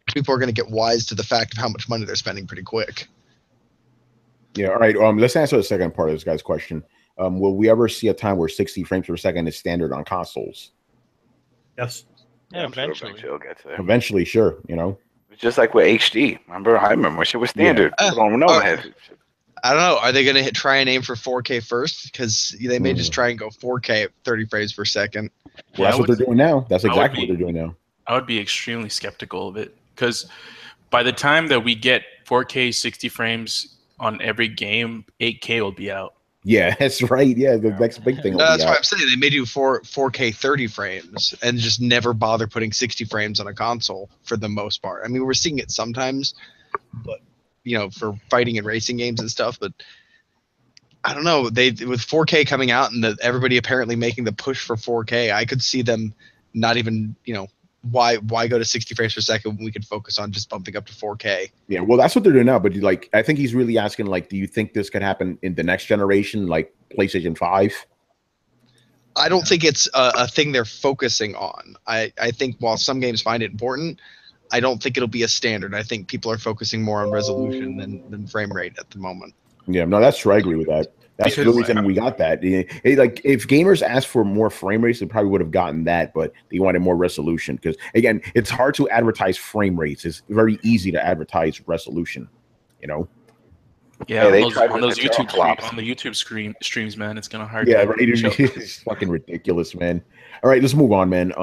F: People are going to get wise to the fact of how much money they're spending pretty quick.
B: Yeah, all right. Let's answer the second part of this guy's question. Will we ever see a time where 60 frames per second is standard on consoles?
C: Yes.
D: Yeah, eventually.
G: Sure it'll get there.
B: Eventually, sure. You know,
G: it's just like with HD. I remember shit was standard. I don't know.
F: I don't know. Are they going to try and aim for 4K first? Because they may just try and go 4K at 30 frames per second.
B: Well, that's what they're doing now. That's exactly what they're doing now.
E: I would be extremely skeptical of it, because by the time that we get 4K 60 frames on every game, 8K will be out.
B: Yeah, that's right. Yeah, the next big thing.
F: That's why I'm saying they may do 4K 30 frames and just never bother putting 60 frames on a console for the most part. I mean, we're seeing it sometimes, but you know, for fighting and racing games and stuff. But I don't know. With 4K coming out and everybody apparently making the push for 4K, I could see them not even, you know, why go to 60 frames per second when we could focus on just bumping up to 4K?
B: Yeah, well, that's what they're doing now. But like, I think he's really asking, like, do you think this could happen in the next generation, like PlayStation 5?
F: I don't think it's a thing they're focusing on. I think while some games find it important, I don't think it'll be a standard. I think people are focusing more on resolution than frame rate at the moment.
B: Yeah, no, that's true. I agree with that. That's the reason we got that. Like, if gamers asked for more frame rates, they probably would have gotten that, but they wanted more resolution. Because again, it's hard to advertise frame rates. It's very easy to advertise resolution. You know.
E: Yeah, on those YouTube streams, man, it's gonna hard.
B: Yeah, right. It's fucking ridiculous, man. All right, let's move on, man.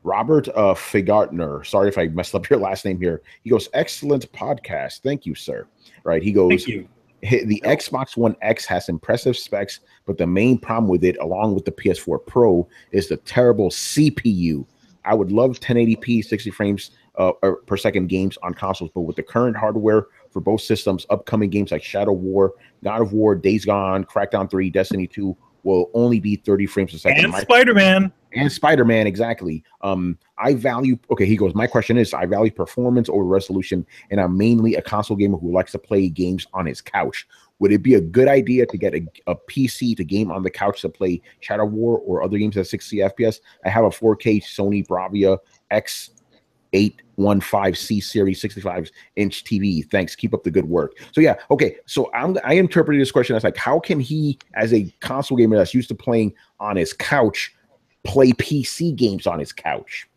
B: Robert Figartner. Sorry if I messed up your last name here. He goes, excellent podcast. Thank you, sir. Right. He goes,
C: thank you.
B: The Xbox One X has impressive specs, but the main problem with it, along with the PS4 Pro, is the terrible CPU. I would love 1080p 60 frames per second games on consoles, but with the current hardware for both systems, upcoming games like Shadow War, God of War, Days Gone, Crackdown 3, Destiny 2 will only be 30 frames a second.
C: And Spider-Man.
B: And Spider-Man, exactly. I value, okay, he goes, my question is, I value performance over resolution, and I'm mainly a console gamer who likes to play games on his couch. Would it be a good idea to get a PC to game on the couch to play Shadow War or other games at 60 FPS? I have a 4K Sony Bravia X815C series 65-inch TV. Thanks. Keep up the good work. So yeah, okay. So I interpreted this question as like, how can he, as a console gamer that's used to playing on his couch, play PC games on his couch?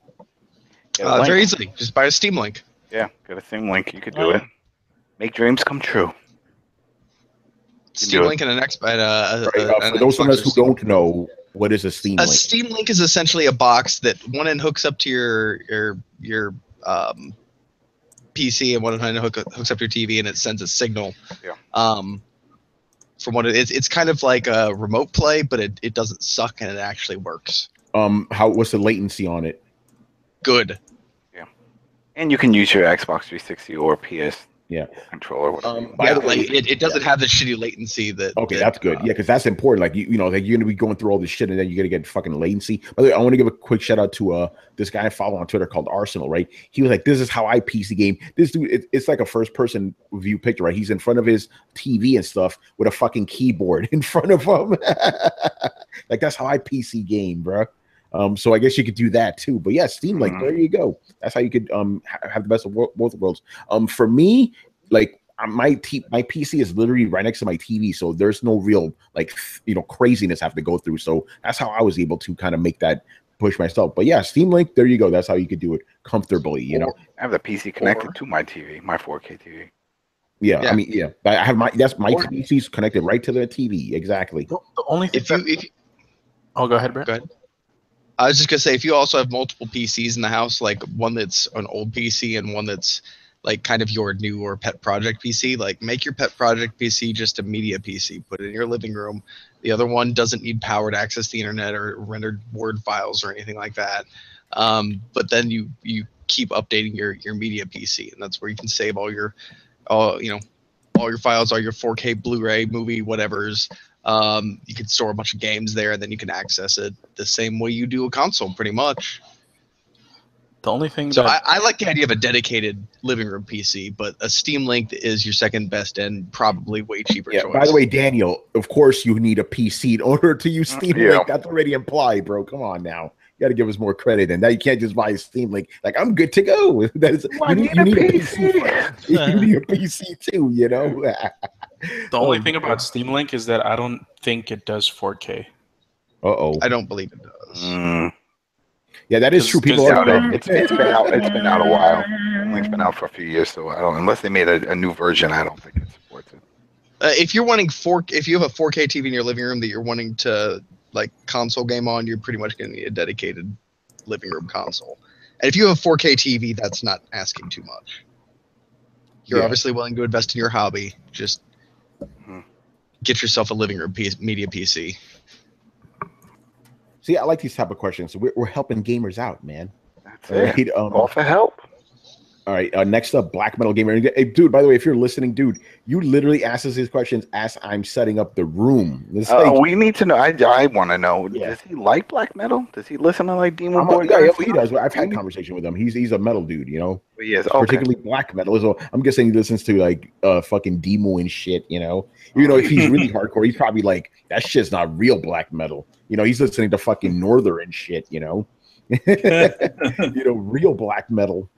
F: Very easily. Just buy a Steam Link.
G: Yeah, get a Steam Link. You could do it. Make dreams come true.
F: Steam Link and an Xbox.
B: For those of us who don't know, what is a Steam Link?
F: A Steam Link is essentially a box that one end hooks up to your PC and one end hooks up to your TV, and it sends a signal.
G: Yeah.
F: From what it is, it's kind of like a remote play, but it doesn't suck and it actually works.
B: What's the latency on it?
F: Good.
G: Yeah. And you can use your Xbox 360 or PS controller.
F: By the way, it doesn't have the shitty latency that.
B: Okay, that's good. Yeah, because that's important. Like you know, like you're gonna be going through all this shit, and then you're gonna get fucking latency. By the way, I want to give a quick shout out to this guy I follow on Twitter called Arsenal. Right, he was like, "This is how I PC game." This dude, it's like a first person view picture. Right, he's in front of his TV and stuff with a fucking keyboard in front of him. Like that's how I PC game, bro. So I guess you could do that too. But yeah, Steam Link, there you go. That's how you could have the best of both worlds. For me, like my PC is literally right next to my TV, so there's no real craziness I have to go through. So that's how I was able to kind of make that push myself. But yeah, Steam Link, there you go. That's how you could do it comfortably. You know,
G: I have the PC connected to my TV, my 4K TV.
B: Yeah, I mean, yeah, I have my PC's connected right to the TV. Exactly.
E: The only thing go ahead, Brett.
F: Go ahead. I was just gonna say, if you also have multiple PCs in the house, like one that's an old PC and one that's like kind of your new or pet project PC, like make your pet project PC just a media PC. Put it in your living room. The other one doesn't need power to access the internet or rendered Word files or anything like that. But then you keep updating your media PC, and that's where you can save all your files, all your 4K Blu-ray, movie, whatever's. You can store a bunch of games there, and then you can access it the same way you do a console, pretty much.
E: The only thing
F: I like the idea of a dedicated living room PC, but a Steam Link is your second best and probably way cheaper choice.
B: By the way, Daniel, of course you need a PC in order to use Steam Link. That's already implied, bro. Come on now. You got to give us more credit, and now you can't just buy a Steam Link. Like, I'm good to go. That is, you need a PC. You need a PC too, you know.
E: The only thing about Steam Link is that I don't think it does 4K.
F: I don't believe it does.
B: Yeah, that is true. People are.
G: It's been out. It's been out a while. It's been out for a few years, so I don't. Unless they made a new version, I don't think it supports it.
F: If you're wanting if you have a 4K TV in your living room that you're wanting to like console game on, you're pretty much going to need a dedicated living room console. And if you have a 4K TV, that's not asking too much. You're obviously willing to invest in your hobby. Just get yourself a living room media PC.
B: See, I like these type of questions. We're helping gamers out, man.
G: That's it. All for help.
B: All right. Next up, Black Metal Gamer. Hey, dude, by the way, if you're listening, dude, you literally asked us these questions as I'm setting up the room.
G: We need to know. I want to know. Yeah. Does he like black metal? Does he listen to like Demon Boy?
B: Yeah, he does. I've had conversation with him. He's a metal dude, you know.
G: Yes,
B: particularly black metal. So I'm guessing he listens to like fucking demo and shit, you know. You know, if he's really hardcore, he's probably like, that shit's not real black metal. You know, he's listening to fucking Northern and shit, you know. You know, real black metal.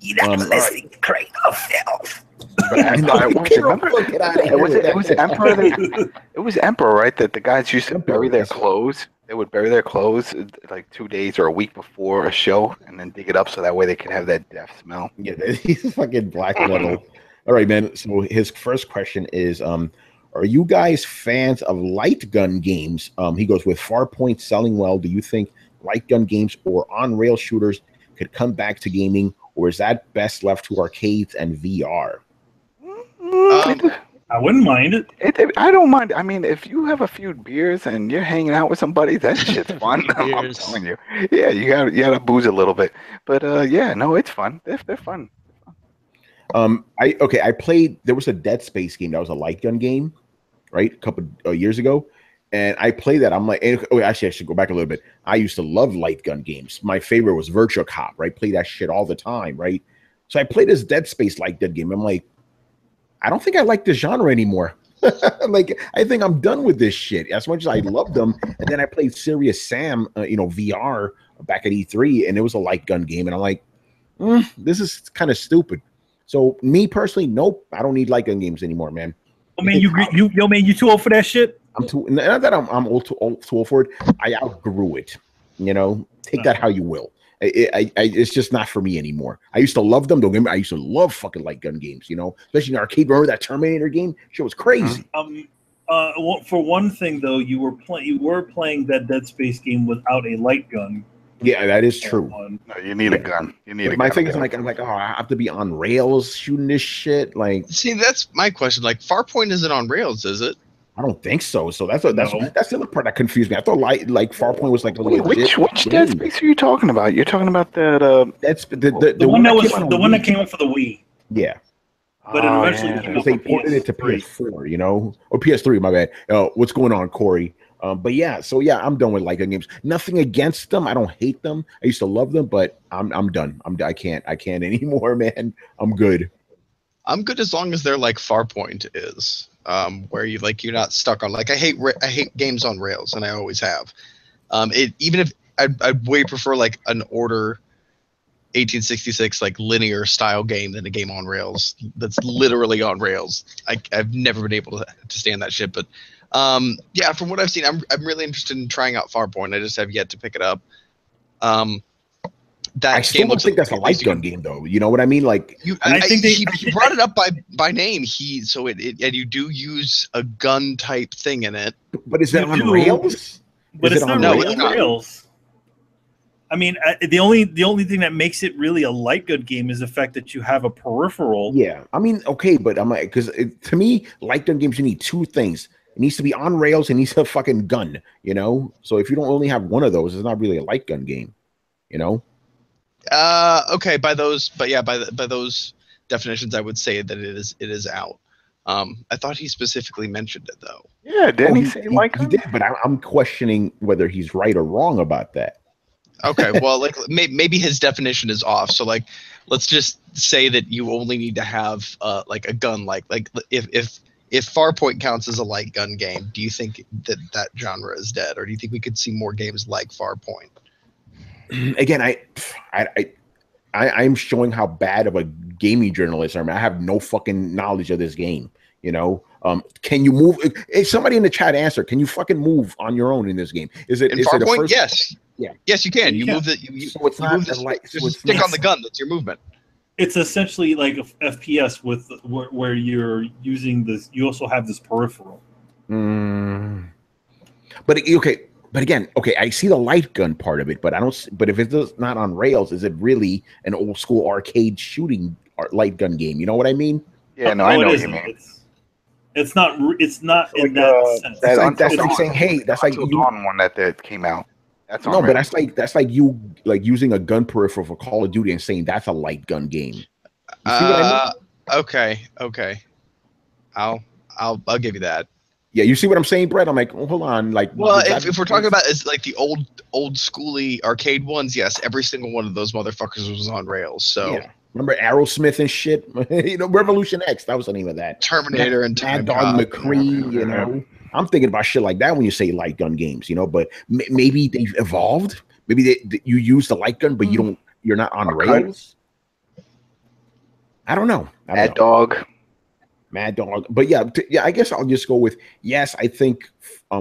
H: You don't listen to Craig of Filth.
G: It was Emperor, right? That the guys used to bury their clothes. They would bury their clothes like 2 days or a week before a show, and then dig it up so that way they could have that death smell.
B: Yeah, he's fucking black metal. All right, man. So his first question is, are you guys fans of light gun games? He goes, with Farpoint selling well, do you think light gun games or on-rail shooters could come back to gaming, or is that best left to arcades and VR?
C: I wouldn't mind it.
G: I don't mind. I mean, if you have a few beers and you're hanging out with somebody, that shit's fun. I'm
D: Beers.
G: telling you. Yeah, you gotta booze a little bit. But yeah, no, it's fun. They're fun.
B: I played. There was a Dead Space game that was a light gun game, right? A couple years ago, and I played that. I'm like, actually, I should go back a little bit. I used to love light gun games. My favorite was Virtua Cop, right? Play that shit all the time, right? So I played this Dead Space light gun game. I'm like, I don't think I like this genre anymore. Like, I think I'm done with this shit. As much as I loved them, and then I played Serious Sam, VR back at E3, and it was a light gun game, and I'm like, this is kind of stupid. So me personally, nope, I don't need light gun games anymore, man.
C: I mean, you too old for that shit.
B: I'm too. Not that I'm too old for it. I outgrew it. Take that how you will. It's just not for me anymore. I used to love them. Don't get me. I used to love fucking light gun games. Especially in arcade. Remember that Terminator game? Shit was crazy.
C: For one thing though, you were playing that Dead Space game without a light gun.
B: Yeah, that is true.
G: No, you need a gun. You need a
B: my
G: gun.
B: thing is I'm like, I have to be on rails shooting this shit. Like,
F: see, that's my question. Like, Farpoint isn't on rails, is it?
B: I don't think so. So that's the other part that confused me. I thought like Farpoint was like a little
G: which Dead Space are you talking about? You're talking about that
B: that's the
C: one that came out for the Wii.
B: Yeah.
C: But it eventually came out
B: they ported it to PS4, or PS3, my bad. What's going on, Corey? But yeah, I'm done with light gun games. Nothing against them. I don't hate them. I used to love them, but I'm done. I can't anymore, man. I'm good.
F: I'm good as long as they're like Farpoint is, where you're not stuck on, like, I hate games on rails, and I always have. Even if I'd way prefer like an Order 1866 like linear style game than a game on rails that's literally on rails. I've never been able to stand that shit. But yeah, from what I've seen, I'm really interested in trying out Farpoint. I just have yet to pick it up. That
B: I still don't think that's a light gun game, though. You know what I mean? Like,
F: I think he brought it up by name. And you do use a gun type thing in it.
B: But is that on rails?
C: But it's not on rails. I mean, the only thing that makes it really a light gun game is the fact that you have a peripheral.
B: Yeah, I mean, okay, but I'm like, because to me, light gun games, you need two things. It needs to be on rails. It needs a fucking gun. So if you don't only have one of those, it's not really a light gun game.
F: Okay, by those definitions, I would say that it is out. I thought he specifically mentioned it though.
G: Yeah, didn't he say light gun?
B: He did, but I'm questioning whether he's right or wrong about that.
F: Okay, well, like maybe his definition is off. So like, let's just say that you only need to have like a gun. Like if Farpoint counts as a light gun game, do you think that genre is dead, or do you think we could see more games like Farpoint?
B: Again, I'm showing how bad of a gaming journalist I am. I have no fucking knowledge of this game. Can you move? If somebody in the chat answer, can you fucking move on your own in this game? Is it
F: Farpoint? Yes.
B: Yeah.
F: Yes, you can. You move it.
B: So it's not
F: stick on the gun. That's your movement.
C: It's essentially like a FPS where you're using this. You also have this peripheral.
B: But okay. But again, okay, I see the light gun part of it, but I don't. But if it's not on rails, is it really an old school arcade shooting light gun game? You know what I mean?
G: Yeah, no, I know what you mean.
C: It's not in that sense.
B: That's like saying, hey, that's like you
G: on one that came out. That's
B: no, but that's like you like using a gun peripheral for Call of Duty and saying that's a light gun game. You see what I mean?
F: Okay. I'll give you that.
B: Yeah, you see what I'm saying, Brett? I'm like, hold on, like.
F: Well, if we're talking about it's like the old schooly arcade ones, yes, every single one of those motherfuckers was on rails. So
B: yeah. Remember Aerosmith and shit? Revolution X, that was the name of that.
F: Terminator and
B: Mad Dog McCree, I'm thinking about shit like that when you say light gun games, but maybe they've evolved. Maybe you use the light gun, but you're not on rails. I don't know.
G: Mad Dog.
B: But yeah, I guess I'll just go with yes. I think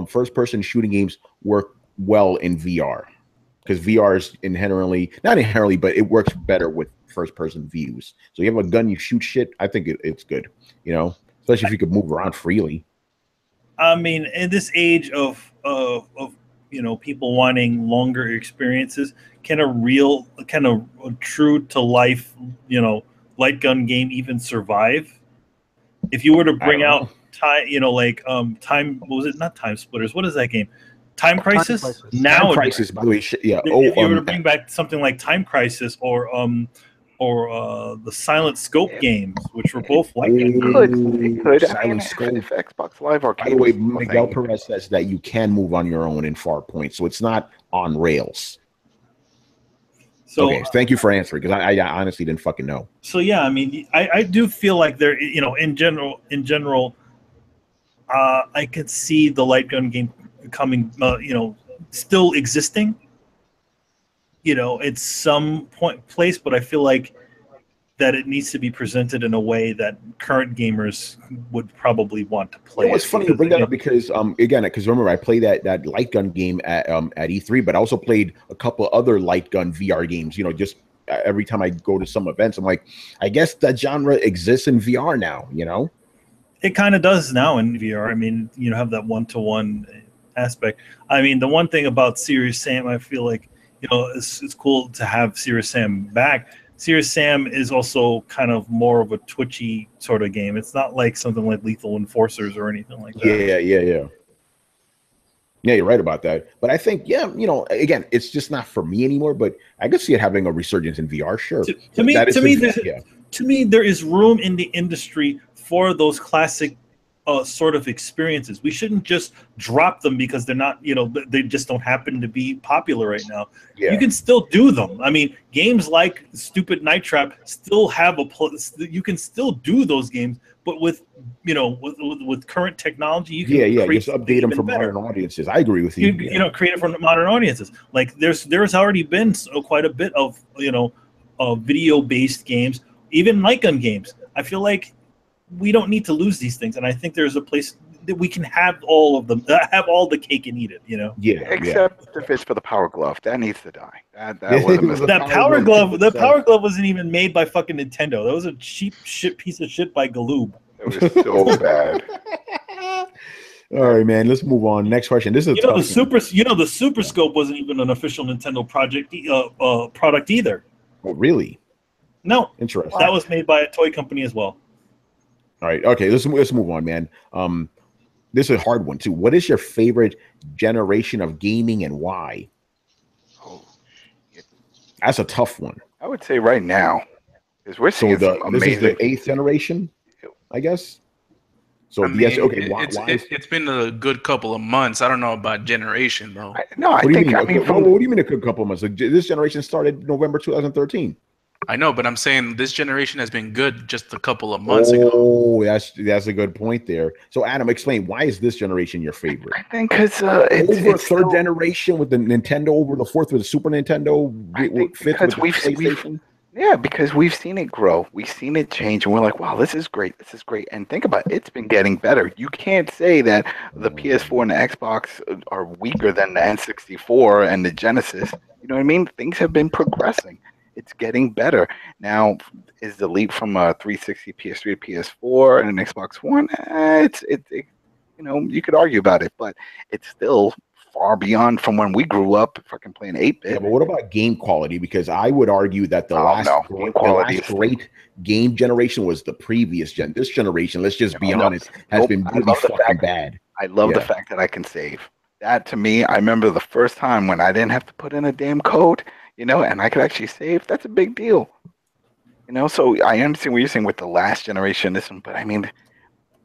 B: first-person shooting games work well in VR because VR is not inherently, but it works better with first-person views. So you have a gun, you shoot shit. I think it's good, especially if you could move around freely.
C: I mean, in this age of people wanting longer experiences, can a true to life light gun game even survive? If you were to bring out time, time. What was it? Not Time Splitters. What is that game? Time Crisis.
E: Crisis.
C: Now,
B: Time Crisis, by the way. Yeah.
C: if you were to bring back something like Time Crisis or the Silent Scope games, which were both like
G: Could.
B: Silent Scope.
G: If Xbox Live Arcade.
B: By the way,
G: was
B: Miguel
G: thing.
B: Perez says that you can move on your own in far points, so it's not on rails.
C: So,
B: okay, thank you for answering, because I honestly didn't fucking know.
C: So yeah, I mean, I do feel like there, in general, I could see the light gun game coming, still existing. It's some place, but I feel like that it needs to be presented in a way that current gamers would probably want to play.
B: It's funny you bring that up because because remember I played that light gun game at E3, but I also played a couple other light gun VR games. Just every time I go to some events, I'm like, I guess that genre exists in VR now.
C: It kind of does now in VR. I mean, have that one-to-one aspect. I mean, the one thing about Serious Sam, I feel like it's cool to have Serious Sam back. Serious Sam is also kind of more of a twitchy sort of game. It's not like something like Lethal Enforcers or anything like that.
B: Yeah, you're right about that. But I think, again, it's just not for me anymore. But I could see it having a resurgence in VR. Sure.
C: To me, there is room in the industry for those classic sort of experiences. We shouldn't just drop them because they're not, they just don't happen to be popular right now. Yeah. You can still do them. I mean, games like Stupid Night Trap still have you can still do those games, but with with current technology, you can
B: just update them for modern audiences. I agree with you.
C: Create it for modern audiences. Like there's already been quite a bit of video based games, even light gun games. I feel like we don't need to lose these things, and I think there's a place that we can have all of them, have all the cake and eat it.
G: Except if it's for the Power Glove, that needs to die. That was
C: that Power Glove. The Power Glove wasn't even made by fucking Nintendo. That was a cheap piece of shit by Galoob.
G: It was so bad.
B: All right, man. Let's move on. Next question. This is
C: the Super Scope wasn't even an official Nintendo product either.
B: Oh, really?
C: No.
B: Interesting.
C: That was made by a toy company as well.
B: All right. Okay. Let's move on, man. This is a hard one too. What is your favorite generation of gaming and why?
G: Oh,
B: that's a tough one.
G: I would say right now, because we're seeing
B: this is the 8th generation, I guess. So yes. Okay. Why?
E: It's been a good couple of months. I don't know about generation though.
B: What do you mean a good couple of months? Like, this generation started November 2013.
E: I know, but I'm saying this generation has been good just a couple of months ago.
B: Oh, that's a good point there. So, Adam, explain, why is this generation your favorite?
G: I think because
B: it's third generation with the Nintendo, over the fourth with the Super Nintendo, fifth with the PlayStation.
G: Because we've seen it grow, we've seen it change, and we're like, wow, this is great, and think about it, it's been getting better. You can't say that the PS4 and the Xbox are weaker than the N64 and the Genesis. You know what I mean? Things have been progressing. It's getting better. Now, is the leap from a 360 PS3 to PS4 and an Xbox One? You could argue about it, but it's still far beyond from when we grew up fucking playing 8-bit.
B: Yeah, but what about game quality? Because I would argue that the last great game generation was the previous gen. This generation, let's just be honest, has been really fucking bad.
G: I love the fact that I can save. That, to me, I remember the first time when I didn't have to put in a damn code, and I could actually save. That's a big deal. So I understand what you're saying with the last generation, this one, but I mean,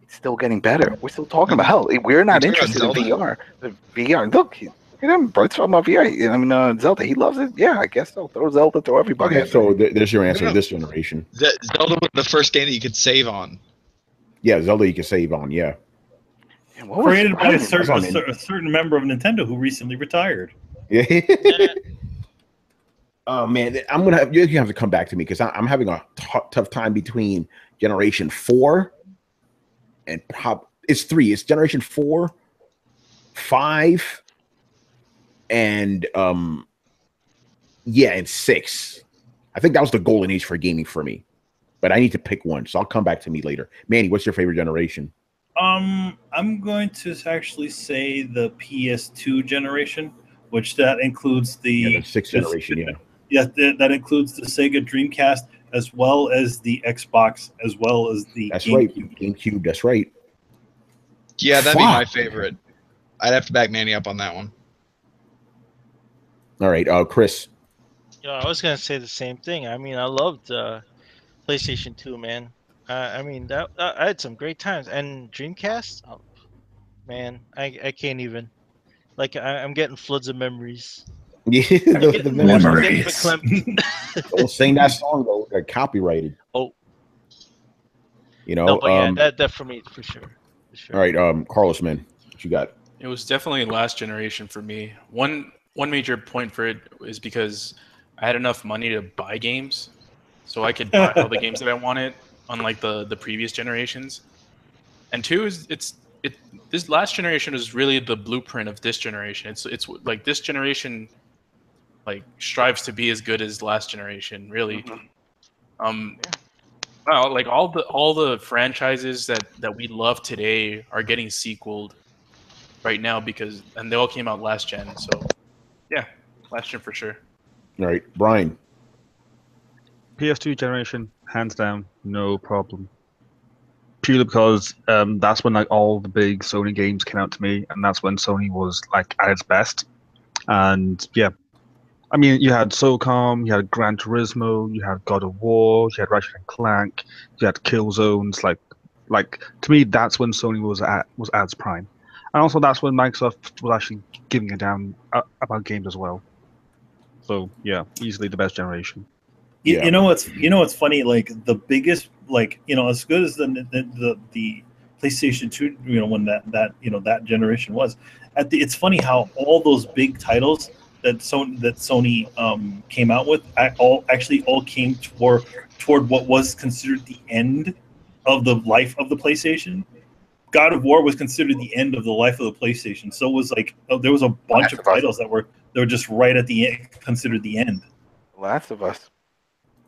G: it's still getting better. We're still talking about, hell, we're not interested in VR. The VR, look at him, Brett's talking about VR. I mean, Zelda, he loves it. Yeah, I guess so. Throw Zelda, throw everybody.
B: Okay, so there's your answer, this generation.
F: Zelda was the first game that you could save on.
B: Yeah, Zelda you can save on, yeah.
C: Created by a certain member of Nintendo who recently retired.
B: Yeah. Oh man, you have to come back to me because I'm having a tough time between Generation 4 and it's 3. It's Generation 4, 5, and and 6. I think that was the golden age for gaming for me. But I need to pick one, so I'll come back to me later. Manny, what's your favorite generation?
C: I'm going to actually say the PS2 generation, which that includes the
B: 6th generation.
C: Yeah, that includes the Sega Dreamcast as well as the Xbox, as well as the
B: GameCube. That's right.
F: Yeah, that'd be my favorite. I'd have to back Manny up on that one.
B: All right, Chris.
D: I was gonna say the same thing. I mean, I loved PlayStation 2, man. I mean, I had some great times, and Dreamcast. Oh, man, I can't even. Like, I'm getting floods of memories.
B: Yeah, the
C: memories.
D: I'm getting verklempt.
B: Don't sing that song though; they're copyrighted.
D: Oh,
B: you know.
D: no, but yeah, that for me, for sure.
B: All right, Carlos, man, what you got?
E: It was definitely last generation for me. One major point for it is because I had enough money to buy games, so I could buy all the games that I wanted, unlike the previous generations. And two is this last generation is really the blueprint of this generation. It's like this generation like strives to be as good as last generation, really. Well, like all the franchises that we love today are getting sequeled right now and they all came out last gen. So yeah, last gen for sure.
B: All right, Brian.
I: PS2 generation, hands down, no problem. Purely because that's when like all the big Sony games came out to me, and that's when Sony was like at its best. And yeah, I mean, you had SOCOM, you had Gran Turismo, you had God of War, you had Ratchet and Clank, you had Killzones. Like to me, that's when Sony was at its prime, and also that's when Microsoft was actually giving a damn about games as well. So yeah, easily the best generation.
C: You know what's funny? Like the biggest, like as good as the PlayStation 2, when that generation was. It's funny how all those big titles that Sony came out with all came toward what was considered the end of the life of the PlayStation. God of War was considered the end of the life of the PlayStation. So it was like there was a bunch of titles that were just right at the end, considered the end.
G: Last of Us.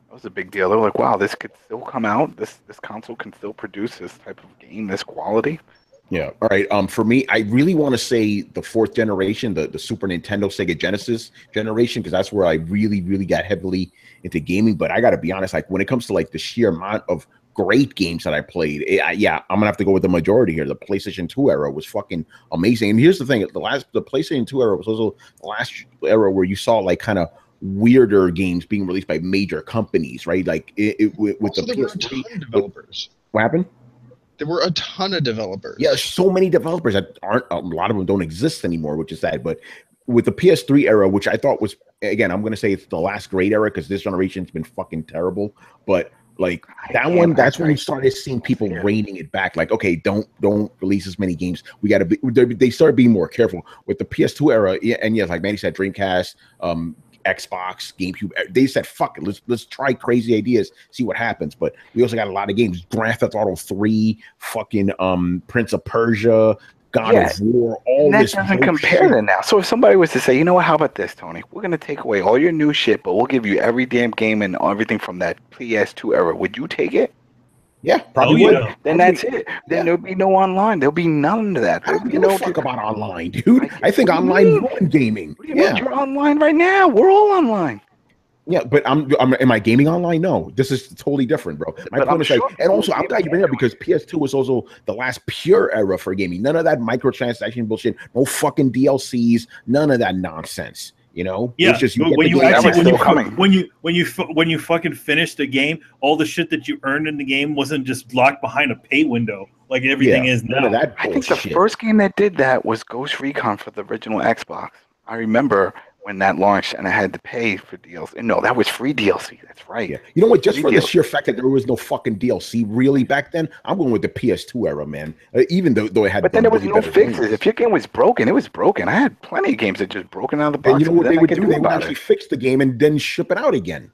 G: That was a big deal. They were like, wow, this could still come out. This console can still produce this type of game, this quality.
B: Yeah. All right. For me, I really want to say the fourth generation, the Super Nintendo, Sega Genesis generation, because that's where I really, really got heavily into gaming. But I got to be honest, like when it comes to like the sheer amount of great games that I played, I'm gonna have to go with the majority here. The PlayStation 2 era was fucking amazing. And here's the thing: the PlayStation 2 era was also the last era where you saw like kind of weirder games being released by major companies, right? Like with
F: Also,
B: the
F: there were a
B: PS3
F: ton of developers.
B: What happened?
F: There were a ton of developers.
B: Yeah, so many developers that aren't. A lot of them don't exist anymore, which is sad. But with the PS3 era, which I thought was, again, I'm going to say it's the last great era because this generation's been fucking terrible. But like that one, that's when you started seeing people reining it back. Like, okay, don't release as many games. We got to be. They started being more careful with the PS2 era. Yeah, and yes, like Manny said, Dreamcast, Xbox, GameCube. They said, "Fuck it, let's try crazy ideas, see what happens." But we also got a lot of games: Grand Theft Auto 3, fucking Prince of Persia, God of War. All
G: that
B: this
G: doesn't compare to now. So if somebody was to say, you know what, how about this, Tony? We're gonna take away all your new shit, but we'll give you every damn game and everything from that PS2 era. Would you take it?
B: Yeah, probably would.
G: Yeah. Then that's it. Then there'll be no online. There'll be none of that.
B: I don't give a fuck about online, dude. I think online ruined gaming.
G: What do you mean? You're online right now. We're all online.
B: Yeah, but am I gaming online? No, this is totally different, bro. My point is like, and also I'm glad you bring it up because PS2 was also the last pure era for gaming. None of that microtransaction bullshit, no fucking DLCs, none of that nonsense. You know,
C: yeah.
B: It's just
C: when you fucking finished the game, all the shit that you earned in the game wasn't just locked behind a pay window like everything is now.
B: None of that
G: I think the first game that did that was Ghost Recon for the original Xbox. I remember when that launched and I had to pay for DLC. No, that was free DLC. That's right.
B: Yeah. You know what? Just for the sheer fact that there was no fucking DLC really back then, I'm going with the PS2 era, man. Even though it had.
G: But then there was no fixes. Games. If your game was broken, it was broken. I had plenty of games that just broken out of the box.
B: And you know what they would do? They would actually fix the game and then ship it out again.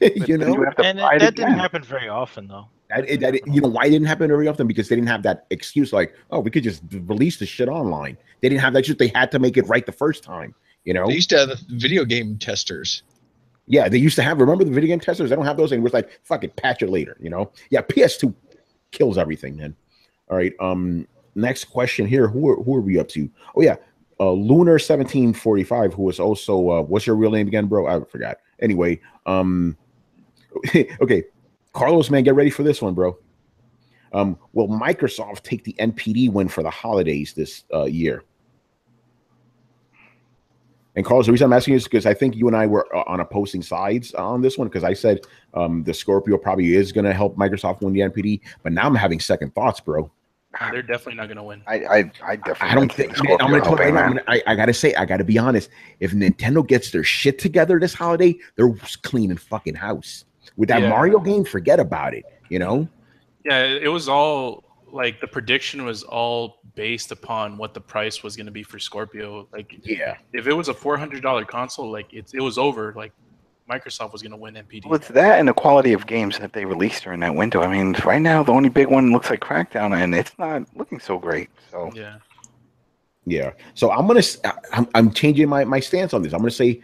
B: You know,
D: and that didn't happen very often, though.
B: You know why it didn't happen very often? Because they didn't have that excuse like, oh, we could just release the shit online. They didn't have that shit. They had to make it right the first time. You know,
F: they used to have the video game testers.
B: Yeah, they used to have. Remember the video game testers? They don't have those anymore. It's like, fuck it, patch it later. You know? Yeah, PS2 kills everything, man. All right. Next question here. Who are we up to? Oh yeah, Lunar 1745, who was also what's your real name again, bro? I forgot. Anyway, okay, Carlos, man, get ready for this one, bro. Will Microsoft take the NPD win for the holidays this year? And Carlos, the reason I'm asking you is because I think you and I were on opposing sides on this one, because I said the Scorpio probably is going to help Microsoft win the NPD, but now I'm having second thoughts, bro.
E: They're definitely not going to win.
G: I definitely
B: I don't think. I'm going to tell you right now. I got to say, I got to be honest. If Nintendo gets their shit together this holiday, they're cleaning fucking house. With that Mario game, forget about it. You know?
E: Yeah, it was all like the prediction was all based upon what the price was going to be for Scorpio. Like, if it was a $400 console, like it was over. Like, Microsoft was going to win NPD.
G: Well, it's that and the quality of games that they released during that window. I mean, right now the only big one looks like Crackdown, and it's not looking so great. So
B: yeah. So I'm changing my stance on this. I'm gonna say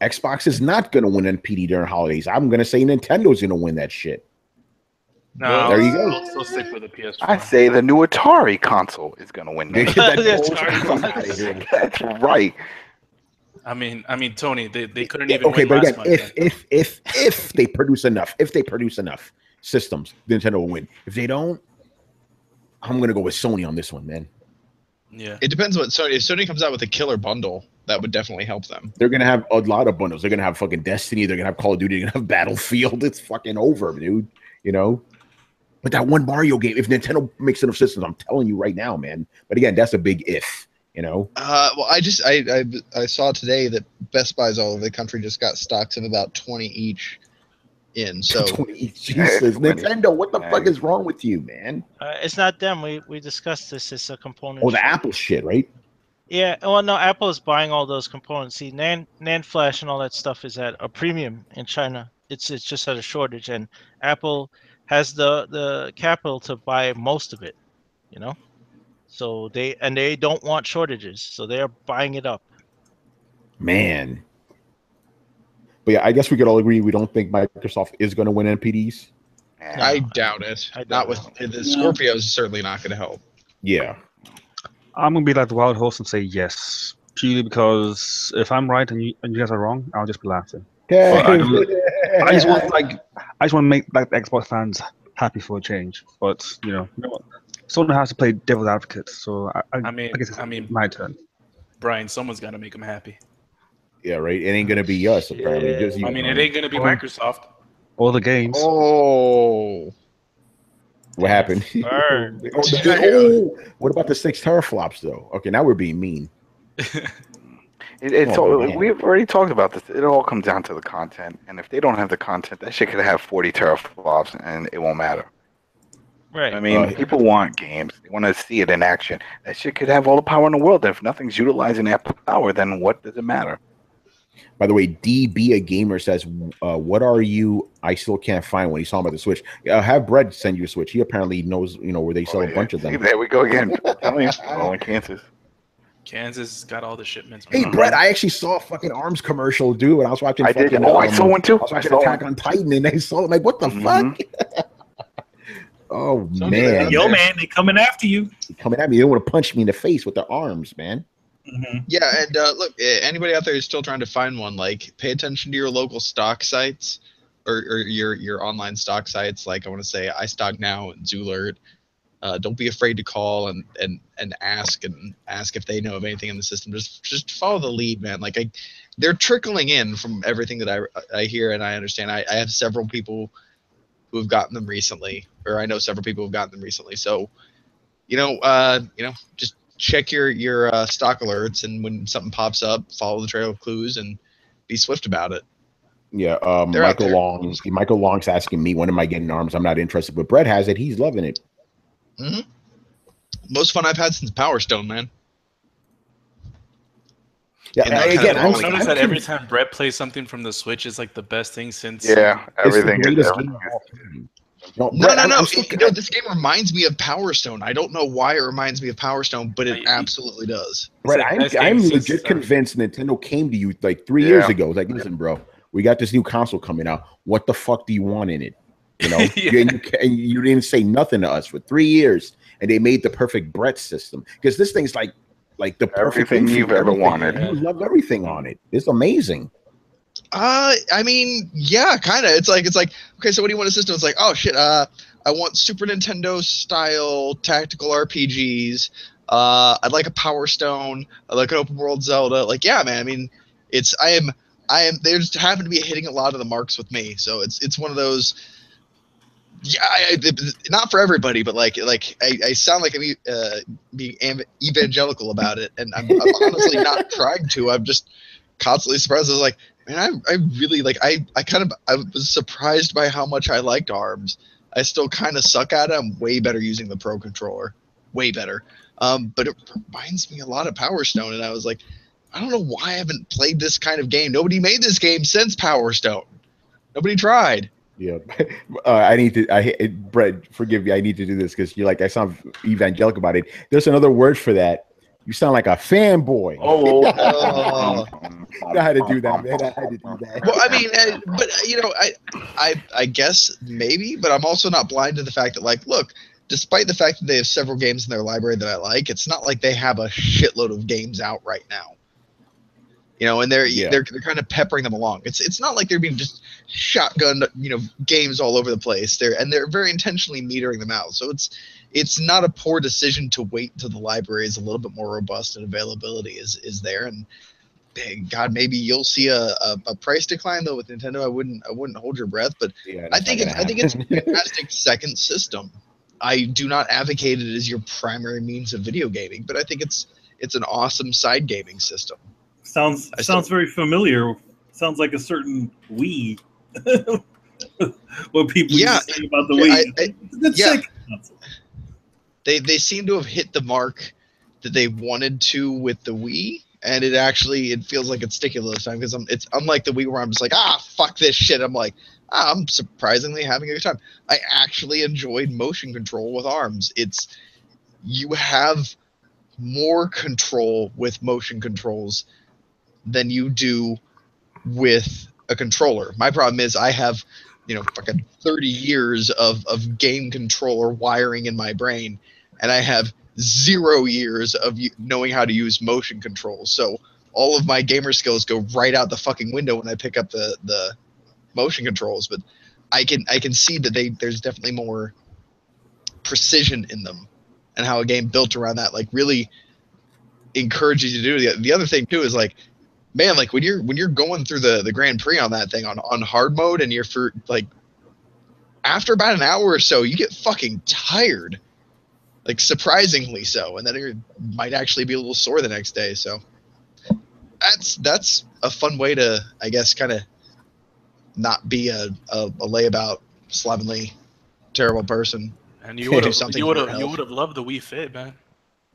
B: Xbox is not gonna win NPD during holidays. I'm gonna say Nintendo's gonna win that shit.
E: No,
B: there you go.
E: I'll still stick with the PS4.
G: I say the new Atari console is gonna win that. That's right.
E: I mean, Tony, they couldn't even.
B: Okay,
E: win
B: but again,
E: last month,
B: if they produce enough, systems, Nintendo will win. If they don't, I'm gonna go with Sony on this one, man.
E: Yeah,
F: it depends what Sony. If Sony comes out with a killer bundle, that would definitely help them.
B: They're gonna have a lot of bundles. They're gonna have fucking Destiny. They're gonna have Call of Duty. They're gonna have Battlefield. It's fucking over, dude. You know. But that one Mario game, if Nintendo makes enough systems, I'm telling you right now, man. But again, that's a big if. You know.
F: Well, I saw today that Best Buys all over the country just got stocks of about 20 each in. So
B: 20 each. Jesus, Nintendo, what the fuck is wrong with you, man?
D: It's not them. We discussed this. It's a component.
B: Oh, the Apple shit, right?
D: Yeah. Well, no, Apple is buying all those components. See, NAND flash and all that stuff is at a premium in China. It's just at a shortage, and Apple has the capital to buy most of it. You know. So they don't want shortages, so they are buying it up.
B: Man. But yeah, I guess we could all agree we don't think Microsoft is going to win NPDs.
F: No, I doubt it. Not with the Scorpio is certainly not going to help.
B: Yeah.
I: I'm going to be like the wild horse and say yes, purely because if I'm right and you guys are wrong, I'll just be laughing. I just want to make like the Xbox fans happy for a change, but you know what? Someone has to play devil's advocate, so I guess it's my turn.
E: Brian, someone's got to make him happy.
B: Yeah, right. It ain't gonna be us, apparently.
E: Yeah.
B: Just you.
E: I mean, it ain't gonna be Microsoft.
I: Or the games.
F: Oh,
B: what happened? What about the 6 teraflops, though? Okay, now we're being mean.
G: We've already talked about this. It all comes down to the content, and if they don't have the content, that shit could have 40 teraflops, and it won't matter.
D: Right.
G: I mean, people want games. They want to see it in action. That shit could have all the power in the world. If nothing's utilizing that power, then what does it matter?
B: By the way, DB a gamer says, "What are you? I still can't find one." He's talking about the Switch. Have Brett send you a Switch. He apparently knows, where they sell a bunch of them.
G: There we go again. Tell me, in Kansas.
E: Kansas got all the shipments.
B: Hey, Brett, I actually saw a fucking ARMS commercial, dude, when I was watching.
G: I saw one too.
B: I was watching Attack on Titan, and I saw it. Like, what the fuck? Oh, man.
C: Yo, man, they coming after you.
B: They coming at me. They want to punch me in the face with their arms, man.
F: Mm-hmm. Yeah, and look, anybody out there who's still trying to find one, like, pay attention to your local stock sites or your online stock sites. Like, I want to say iStock Now and Zoolert. Don't be afraid to call and ask if they know of anything in the system. Just follow the lead, man. Like, they're trickling in from everything that I hear and I understand. I have several people who have gotten them recently, or I know several people who've gotten them recently. So, just check your stock alerts, and when something pops up, follow the trail of clues and be swift about it.
B: Yeah, Michael Long's asking me, when am I getting ARMS? I'm not interested, but Brett has it. He's loving it.
F: Mm-hmm. Most fun I've had since Power Stone, man.
E: Yeah, again, I notice that every time Brett plays something from the Switch, is like the best thing since.
G: Yeah, everything.
F: No. This game reminds me of Power Stone. I don't know why it reminds me of Power Stone, but it absolutely does.
B: Brett, I'm legit convinced Nintendo came to you like 3 years ago. Like, listen, bro, we got this new console coming out. What the fuck do you want in it? And you didn't say nothing to us for 3 years, and they made the perfect Brett system, because this thing's like the perfect
G: thing you've ever wanted.
B: You love everything on it. It's amazing.
F: I mean, yeah, kind of. It's like, okay, so what do you want a system? It's like, oh shit, I want Super Nintendo style tactical RPGs. I'd like a Power Stone. I'd like an open world Zelda. Like, yeah, man. I mean, I am. They just happen to be hitting a lot of the marks with me. So it's one of those. Yeah, not for everybody, but like I sound like I'm being evangelical about it, and I'm honestly not trying to. I'm just constantly surprised. I was like, man, I really like. I was surprised by how much I liked ARMS. I still kind of suck at it. I'm way better using the Pro Controller, way better. But it reminds me a lot of Power Stone, and I was like, I don't know why I haven't played this kind of game. Nobody made this game since Power Stone. Nobody tried.
B: Yeah, Brett, forgive me. I need to do this because you're like, I sound evangelical about it. There's another word for that. You sound like a fanboy.
G: Oh,
B: I had to do that, man. I had to do that.
F: Well, I mean, but you know, I guess maybe, but I'm also not blind to the fact that, like, look, despite the fact that they have several games in their library that I like, it's not like they have a shitload of games out right now. You know, and they're kind of peppering them along. It's not like they're being just shotgun, you know, games all over the place. They're very intentionally metering them out. So it's not a poor decision to wait until the library is a little bit more robust and availability is there. And God, maybe you'll see a price decline though with Nintendo. I wouldn't hold your breath, but
B: Yeah,
F: I think it's a fantastic second system. I do not advocate it as your primary means of video gaming, but I think it's an awesome side gaming system.
C: Sounds very familiar. Sounds like a certain Wii. What people used to say about the Wii.
F: They seem to have hit the mark that they wanted to with the Wii, and it feels like it's sticking this time because it's unlike the Wii where I'm just like, fuck this shit. I'm like, I'm surprisingly having a good time. I actually enjoyed motion control with ARMS. You have more control with motion controls than you do with a controller. My problem is I have, fucking 30 years of game controller wiring in my brain, and I have 0 years of knowing how to use motion controls. So all of my gamer skills go right out the fucking window when I pick up the motion controls. But I can see that there's definitely more precision in them, and how a game built around that like really encourages you to do. The other thing too is like, man, like when you're going through the Grand Prix on that thing on hard mode, and you're for like after about an hour or so, you get fucking tired, like surprisingly so, and then you might actually be a little sore the next day. So that's a fun way to, I guess, kind of not be a layabout, slovenly, terrible person.
E: And you would have loved the Wii Fit, man.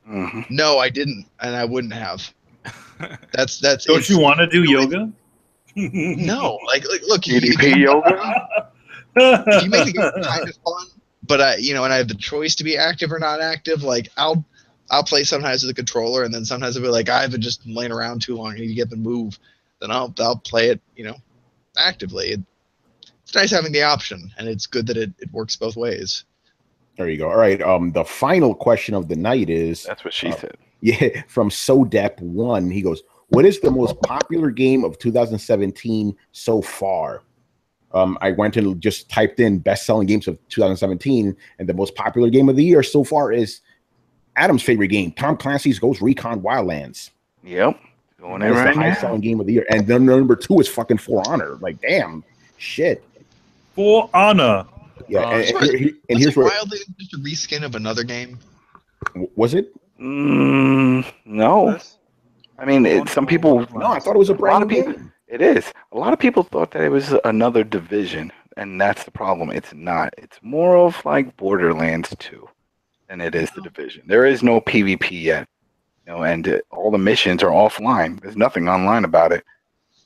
G: Mm-hmm.
F: No, I didn't, and I wouldn't have. That's.
C: Don't you want to do yoga?
F: No, like look,
G: EDP yoga.
F: If you make the game kind of fun, but and I have the choice to be active or not active. Like I'll play sometimes with the controller, and then sometimes I'll be like, I've been just laying around too long. I need to get the move. Then I'll play it, actively. It's nice having the option, and it's good that it works both ways.
B: There you go. All right. The final question of the night is,
G: That's what she said.
B: Yeah, from Sodep1. He goes, what is the most popular game of 2017 so far? I went and just typed in best-selling games of 2017, and the most popular game of the year so far is Adam's favorite game, Tom Clancy's Ghost Recon Wildlands.
G: Yep. Going
B: That's
G: right
B: the highest-selling game of the year. And then number 2 is fucking For Honor. Like, damn, shit.
C: For Honor.
B: Yeah, and
F: here's where Wildlands just a reskin of another game.
B: Was it?
G: No. I mean, some people.
B: No, I thought it was a brand new game.
G: It is. A lot of people thought that it was another Division, and that's the problem. It's not. It's more of like Borderlands 2 than it is the Division. There is no PvP yet, and all the missions are offline. There's nothing online about it.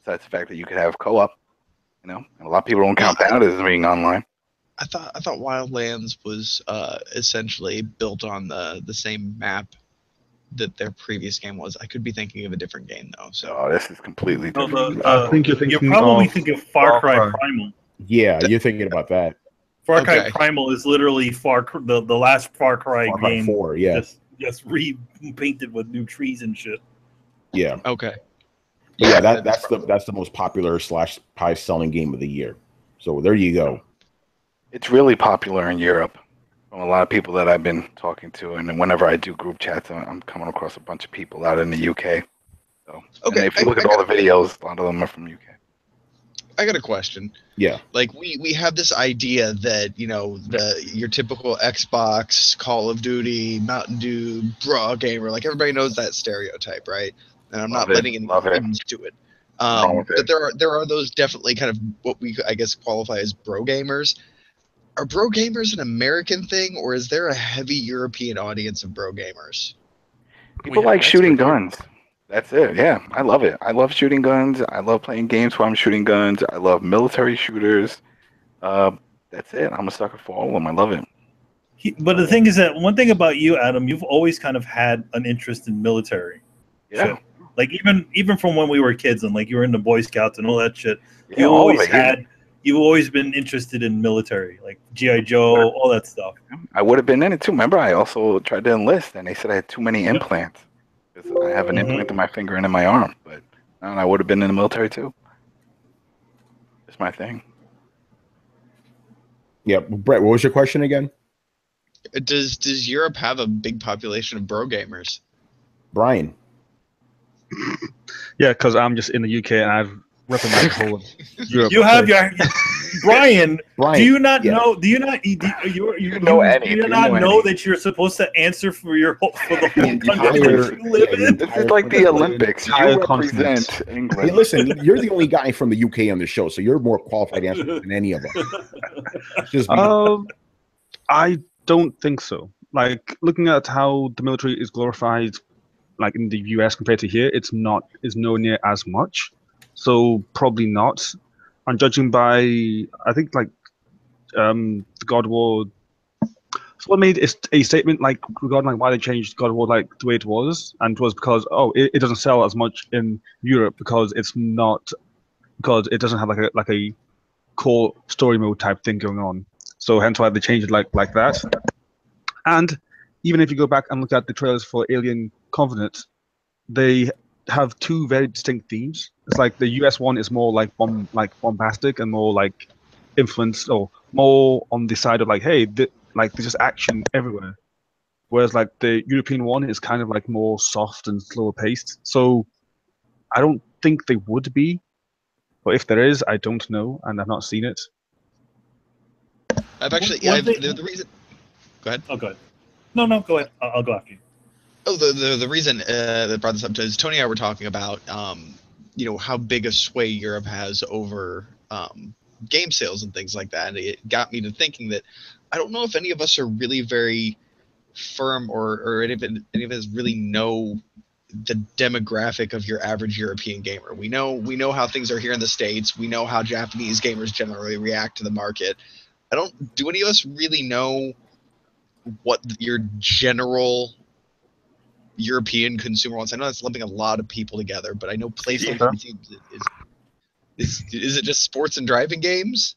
G: Besides the fact that you could have co-op, and a lot of people don't count that as being online.
F: I thought Wildlands was essentially built on the same map that their previous game was. I could be thinking of a different game though. So
G: this is completely different.
I: I think you're
C: probably thinking Far Cry Primal.
B: Yeah, you're thinking about that.
C: Far Cry Primal is literally the last Far Cry game.
B: 4, yeah.
C: Just repainted with new trees and shit.
B: Yeah.
F: Okay.
B: But yeah, that's the most popular / highest selling game of the year. So there you go.
G: It's really popular in Europe from a lot of people that I've been talking to, and then whenever I do group chats, I'm coming across a bunch of people out in the UK. So,
F: Okay,
G: and if you look at all the videos, a lot of them are from UK.
F: I got a question.
B: Yeah.
F: Like we have this idea that, you know, your typical Xbox, Call of Duty, Mountain Dew, bra gamer, like everybody knows that stereotype, right? And I'm not letting any humans do it. But there are those definitely kind of what we, I guess, qualify as bro gamers. Are bro gamers an American thing, or is there a heavy European audience of bro gamers?
G: People like shooting guns. That's it. Yeah, I love it. I love shooting guns. I love playing games where I'm shooting guns. I love military shooters. That's it. I'm a sucker for all of them. I love it.
C: But the thing is that one thing about you, Adam, you've always kind of had an interest in military.
G: Yeah.
C: Shit. Like even from when we were kids and like you were in the Boy Scouts and all that shit.
G: Yeah,
C: You've always been interested in military, like G.I. Joe, all that stuff.
G: I would have been in it too. Remember, I also tried to enlist, and they said I had too many implants. Because I have an implant in my finger and in my arm. But I would have been in the military too. It's my thing.
B: Yeah, Brett, what was your question again?
F: Does Europe have a big population of bro gamers?
B: Brian.
I: Yeah, because I'm just in the UK and I've represented the whole of Europe.
C: You have your Brian.
B: Brian.
C: Do you not
B: Yeah.
C: know? Do you not? Do you not know that you're supposed to answer for the whole country that you live in?
G: This is like the Olympics. You
I: entire
G: represent
I: continent.
G: England.
B: Hey, listen, you're the only guy from the UK on the show, so you're more qualified to answer than any of us. Just
I: I don't think so. Like looking at how the military is glorified, like in the US compared to here, it's nowhere near as much. So probably not. And judging by, I think like the God of War. Someone made a statement like regarding like why they changed God of War like the way it was, and it was because it doesn't sell as much in Europe because it doesn't have like a core story mode type thing going on. So hence why they changed it like that. And even if you go back and look at the trailers for Alien Covenant, they have two very distinct themes. It's like the US one is more like bombastic and more like influenced or more on the side of like, hey, like there's just action everywhere. Whereas like the European one is kind of like more soft and slower paced. So I don't think they would be, but if there is, I don't know, and I've not seen it.
F: The reason. Go ahead.
C: Oh, go ahead. No, go ahead. I'll go after you.
F: Oh, the reason that brought this up is Tony and I were talking about, how big a sway Europe has over game sales and things like that. And it got me to thinking that I don't know if any of us are really very firm or any of us really know the demographic of your average European gamer. We know how things are here in the States. We know how Japanese gamers generally react to the market. Do any of us really know what your general European consumer wants? I know that's lumping a lot of people together, but I know PlayStation is it just sports and driving games?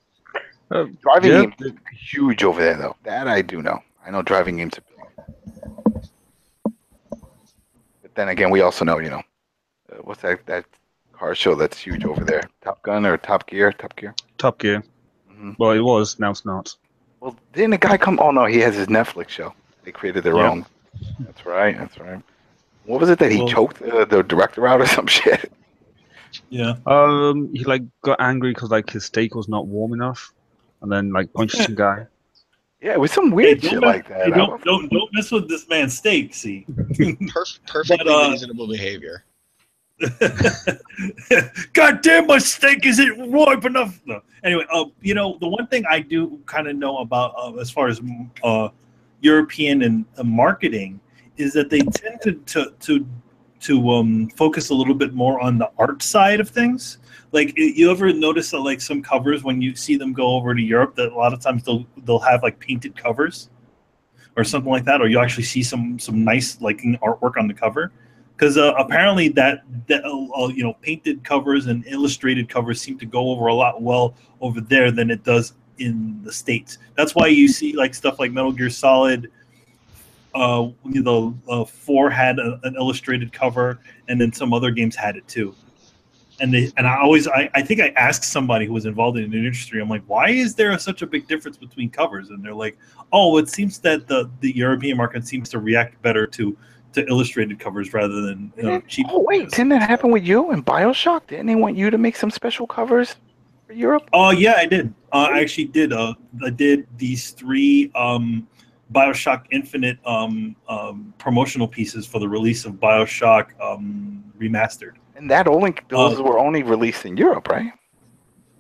G: Driving games are huge over there, though. That I do know. I know driving games are big. But then again, we also know, what's that car show that's huge over there? Top Gun or Top Gear? Top Gear. Mm-hmm.
I: Well, it was. Now it's not.
G: Well, didn't a guy come? Oh no, he has his Netflix show. They created their own. That's right. What was it that he choked the director out or some shit?
C: Yeah.
I: He like got angry because like his steak was not warm enough, and then like punched some guy.
G: Yeah, it was some weird shit like that.
C: Hey, don't mess with this man's steak. See,
F: perfectly reasonable behavior.
C: God damn, my steak isn't ripe enough. No. Anyway, the one thing I do kind of know about as far as European and marketing is that they tend to focus a little bit more on the art side of things. Like, you ever notice that like some covers when you see them go over to Europe, that a lot of times they'll have like painted covers or something like that, or you actually see some nice like artwork on the cover. Because apparently that painted covers and illustrated covers seem to go over a lot well over there than it does in the States. That's why you see like stuff like Metal Gear Solid. 4 had an illustrated cover, and then some other games had it too. and I think I asked somebody who was involved in the industry, I'm like, why is there such a big difference between covers? And they're like, oh, it seems that the European market seems to react better to illustrated covers rather than cheap.
G: Oh wait, didn't that happen with you in BioShock? Didn't they want you to make some special covers for Europe?
C: Oh yeah, I did. I actually did. I did these 3 BioShock Infinite promotional pieces for the release of BioShock Remastered.
G: And those were only released in Europe, right?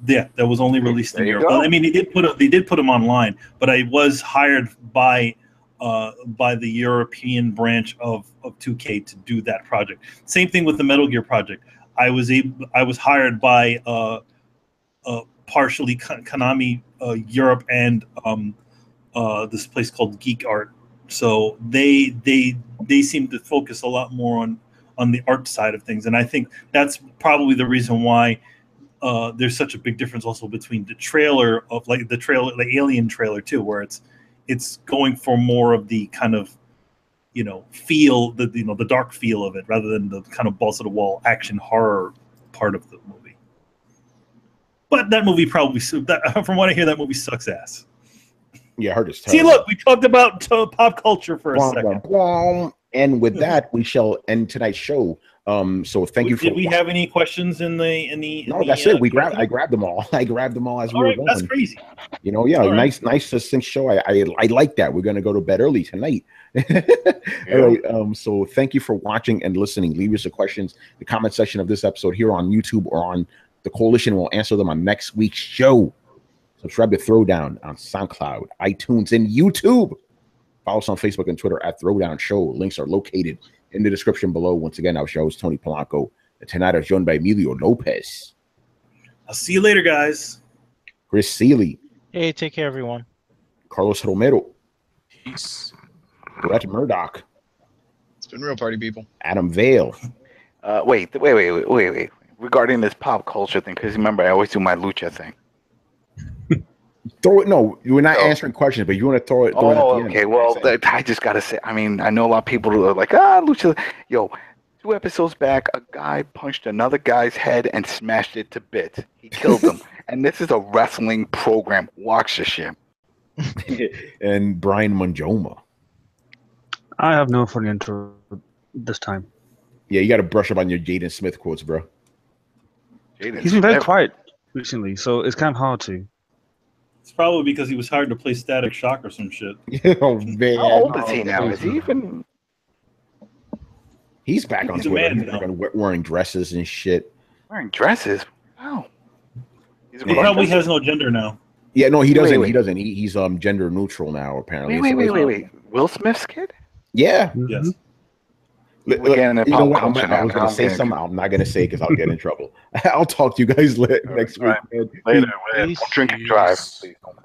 C: Yeah, that was only released in Europe.
G: Go.
C: I mean, they did put them online, but I was hired by the European branch of 2K to do that project. Same thing with the Metal Gear project. I was hired by partially Konami Europe and this place called Geek Art. So they seem to focus a lot more on the art side of things, and I think that's probably the reason why there's such a big difference also between the trailer of the Alien trailer too, where it's going for more of the kind of feel, the dark feel of it rather than the kind of balls to the wall action horror part of the movie. But that movie probably, from what I hear, that movie sucks ass.
B: Yeah, I heard it's
C: terrible. See, look, we talked about pop culture for a second.
B: And with that, we shall end tonight's show. So thank you for.
C: Did we have any questions in the?
B: No, that's it. I grabbed them all. I grabbed them all as we were going.
C: That's crazy.
B: Nice, succinct show. I like that. We're gonna go to bed early tonight. All right. So thank you for watching and listening. Leave us your questions in the comment section of this episode here on YouTube or on the Coalition. We'll answer them on next week's show. Subscribe to Throwdown on SoundCloud, iTunes, and YouTube. Follow us on Facebook and Twitter at Throwdown Show. Links are located in the description below. Once again, our show is Tony Polanco. Tonight I was joined by Emilio Lopez.
C: I'll see you later, guys.
B: Chris Seeley.
D: Hey, take care, everyone.
B: Carlos Romero.
E: Peace.
B: Brett Murdoch.
F: It's been real, party people.
B: Adam Vale.
G: Wait. Regarding this pop culture thing, because remember, I always do my lucha thing.
B: Throw it. No, we're not answering questions, but you want to throw it.
G: Okay. Well, I just gotta say. I mean, I know a lot of people are like, lucha. Yo, 2 episodes back, a guy punched another guy's head and smashed it to bits. He killed him, and this is a wrestling program. Watch this shit.
B: And Brian Monjoma.
I: I have no funny intro this time.
B: Yeah, you got to brush up on your Jaden Smith quotes, bro.
I: He's been very quiet recently, so it's kind of hard to.
C: It's probably because he was hired to play Static Shock or some shit.
B: Oh man!
G: How old is he now? Is he even?
B: He's back on Twitter, wearing dresses and shit.
G: Wearing dresses? Wow.
C: He probably has no gender now.
B: Yeah, no, he doesn't. He doesn't. He's gender neutral now, apparently.
G: Wait. Will Smith's kid?
B: Yeah.
C: Yes.
B: I was going to say something. I'm not going to say because I'll get in trouble. I'll talk to you guys next week.
G: Later. Don't drink and drive. Please don't.